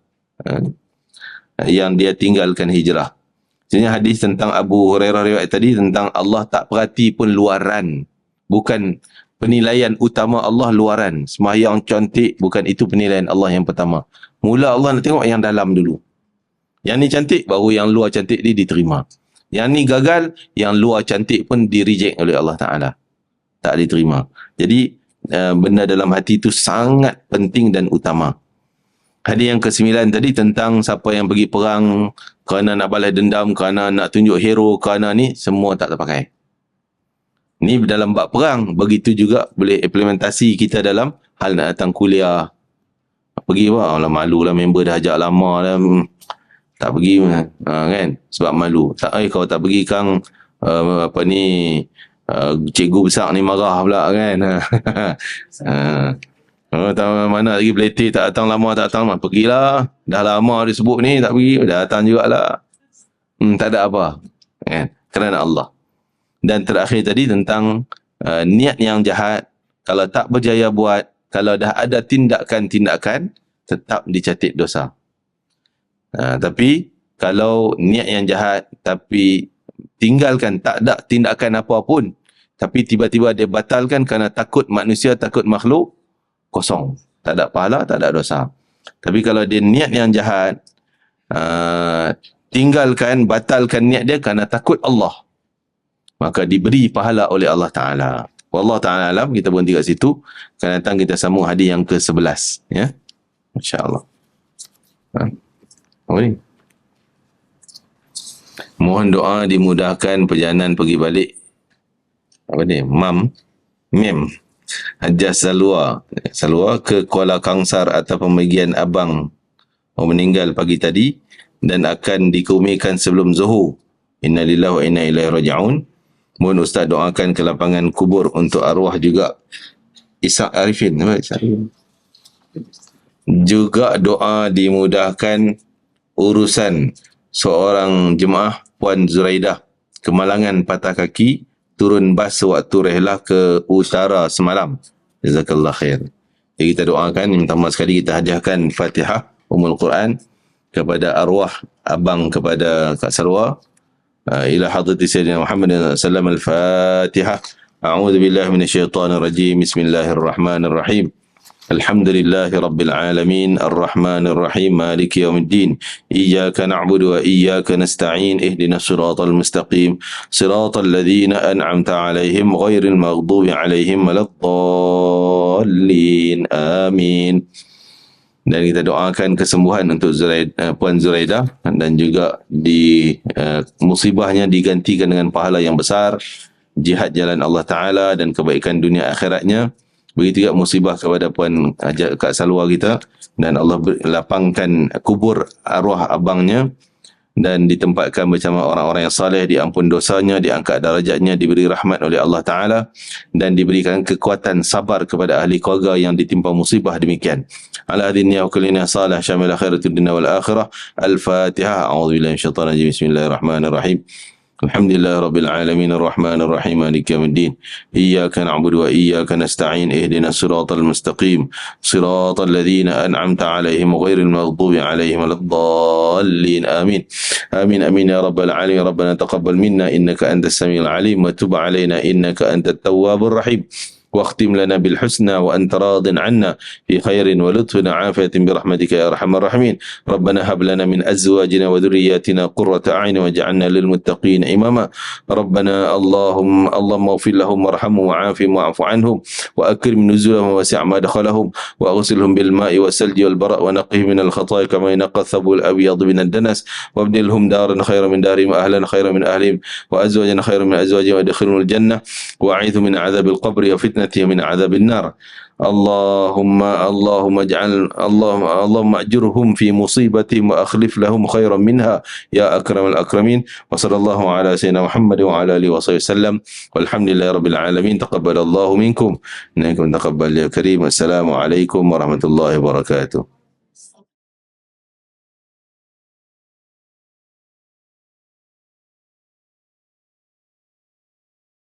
yang dia tinggalkan hijrah. Sebenarnya hadis tentang Abu Hurairah riwayat tadi tentang Allah tak perhati pun luaran. Bukan penilaian utama Allah luaran. Sembahyang cantik, bukan itu penilaian Allah yang pertama. Mula Allah nak tengok yang dalam dulu. Yang ni cantik, baru yang luar cantik dia diterima. Yang ni gagal, yang luar cantik pun di-reject oleh Allah Ta'ala. Tak diterima. Jadi, benda dalam hati itu sangat penting dan utama. Hadis yang ke-9 tadi tentang siapa yang pergi perang kerana nak balas dendam, kerana nak tunjuk hero, kerana ni, semua tak terpakai. Ni dalam bab perang. Begitu juga boleh implementasi kita dalam hal nak datang kuliah. Pergi apa? Alah, malu lah, member dah ajak lama dah. Tak pergi kan? Sebab malu. Tak, kalau tak pergi Kang, cikgu besar ni marah pula kan. Mana lagi pelatih tak datang lama, tak datang. Pergilah. Dah lama disebut ni, tak pergi. Dah datang jugalah. Tak ada apa. Kan? Kerana Allah. Dan terakhir tadi tentang niat yang jahat. Kalau tak berjaya buat, kalau dah ada tindakan-tindakan, tetap dicatat dosa. Tapi kalau niat yang jahat, tapi tinggalkan, tak ada tindakan apa pun, tapi tiba-tiba dia batalkan kerana takut manusia, takut makhluk, kosong. Tak ada pahala, tak ada dosa. Tapi kalau dia niat yang jahat, tinggalkan, batalkan niat dia kerana takut Allah, maka diberi pahala oleh Allah Ta'ala. Wallahu Ta'ala alam. Kita berhenti kat situ. Akan datang kita sambung hadis yang ke-11. Ya? InsyaAllah. Apa ni? Mohon doa dimudahkan perjalanan pergi balik. Apa ni? Mem. Hajjah Salwa ke Kuala Kangsar atau pembagian abang meninggal pagi tadi dan akan dikebumikan sebelum Zuhur. Inna lillahi wa inna ilaihi raji'un. Mohon Ustaz doakan ke lapangan kubur untuk arwah juga. Ishak Arifin. Juga doa dimudahkan urusan seorang jemaah Puan Zuraidah kemalangan patah kaki turun bas sewaktu rehlah ke utara semalam. Jazakallah khair. Jadi kita doakan, minta maaf sekali, kita hadiahkan Fatihah Ummul Quran kepada arwah abang kepada Kak Sarwa ila hadrati Sayyidina Muhammad sallallahu alaihi wasallam. Al-Fatihah. A'udzu billahi minasyaitonir rajim. Bismillahirrahmanirrahim. Alhamdulillahi Rabbil Alamin Ar-Rahmanir Rahim Maliki Yawmiddin Iyyaka na'budu wa iyyaka nasta'in Ihdinas siratal mustaqim Siratal ladzina an'amta 'alaihim ghairil maghdubi 'alaihim waladdallin. Amin. Dan kita doakan kesembuhan untuk Puan Zuraidah dan juga musibahnya digantikan dengan pahala yang besar, jihad jalan Allah Ta'ala dan kebaikan dunia akhiratnya. Begitu juga musibah kepada Puan Kak Salwa kita, dan Allah lapangkan kubur arwah abangnya dan ditempatkan bersama orang-orang yang saleh, diampun dosanya, diangkat darajatnya, diberi rahmat oleh Allah Ta'ala dan diberikan kekuatan sabar kepada ahli keluarga yang ditimpa musibah demikian. Ala hadhihi wa kullina salih syamil akhiratud dunya wal akhirah. Al-Fatihah. A'udzubillahi minasyaitonir rajim. Bismillahirrahmanirrahim. Alhamdulillah Rabbil Alamin Ar-Rahmanir Rahim Maliki Yawmiddin Iyyaka na'budu wa iyyaka nasta'in Ihdinas siratal mustaqim Siratal ladzina an'amta 'alaihim ghairil maghdubi 'alaihim waladdallin. Amin. Amin amin ya rabbal alamin. Rabbana taqabbal minna innaka antas samiul alim wa tub 'alaina innaka antat tawwabur rahim. واختم لنا بالحسنى وأنت راض عنا في خير ولطف وعافية برحمتك يا أرحم الراحمين. ربنا هب لنا من أزواجنا وذرياتنا قرة أعين واجعلنا للمتقين إماما. ربنا اللهم اغفر لهم وارحمهم وعافهم واعف عنهم وأكرم نزلهم ووسع مدخلهم وأغسلهم بالماء والثلج والبرد ونقهم من الخطايا كما ينقى الثوب الأبيض من الدنس وابدلهم دارا خيرا من دارهم وأهلا خيرا من أهلهم وأزواجا خيرا من أزواجهم وادخلهم الجنة وأعيذهم من عذاب القبر وفتنة من عذاب النار. اللهم اجرهم في مصيبتهم واخلف لهم خيرا منها يا اكرم الاكرمين. وصلى الله على سيدنا محمد وعلى اله وصحبه وسلم والحمد لله رب العالمين. تقبل الله منكم انكم تقبل يا كريم. السلام عليكم ورحمة الله وبركاته.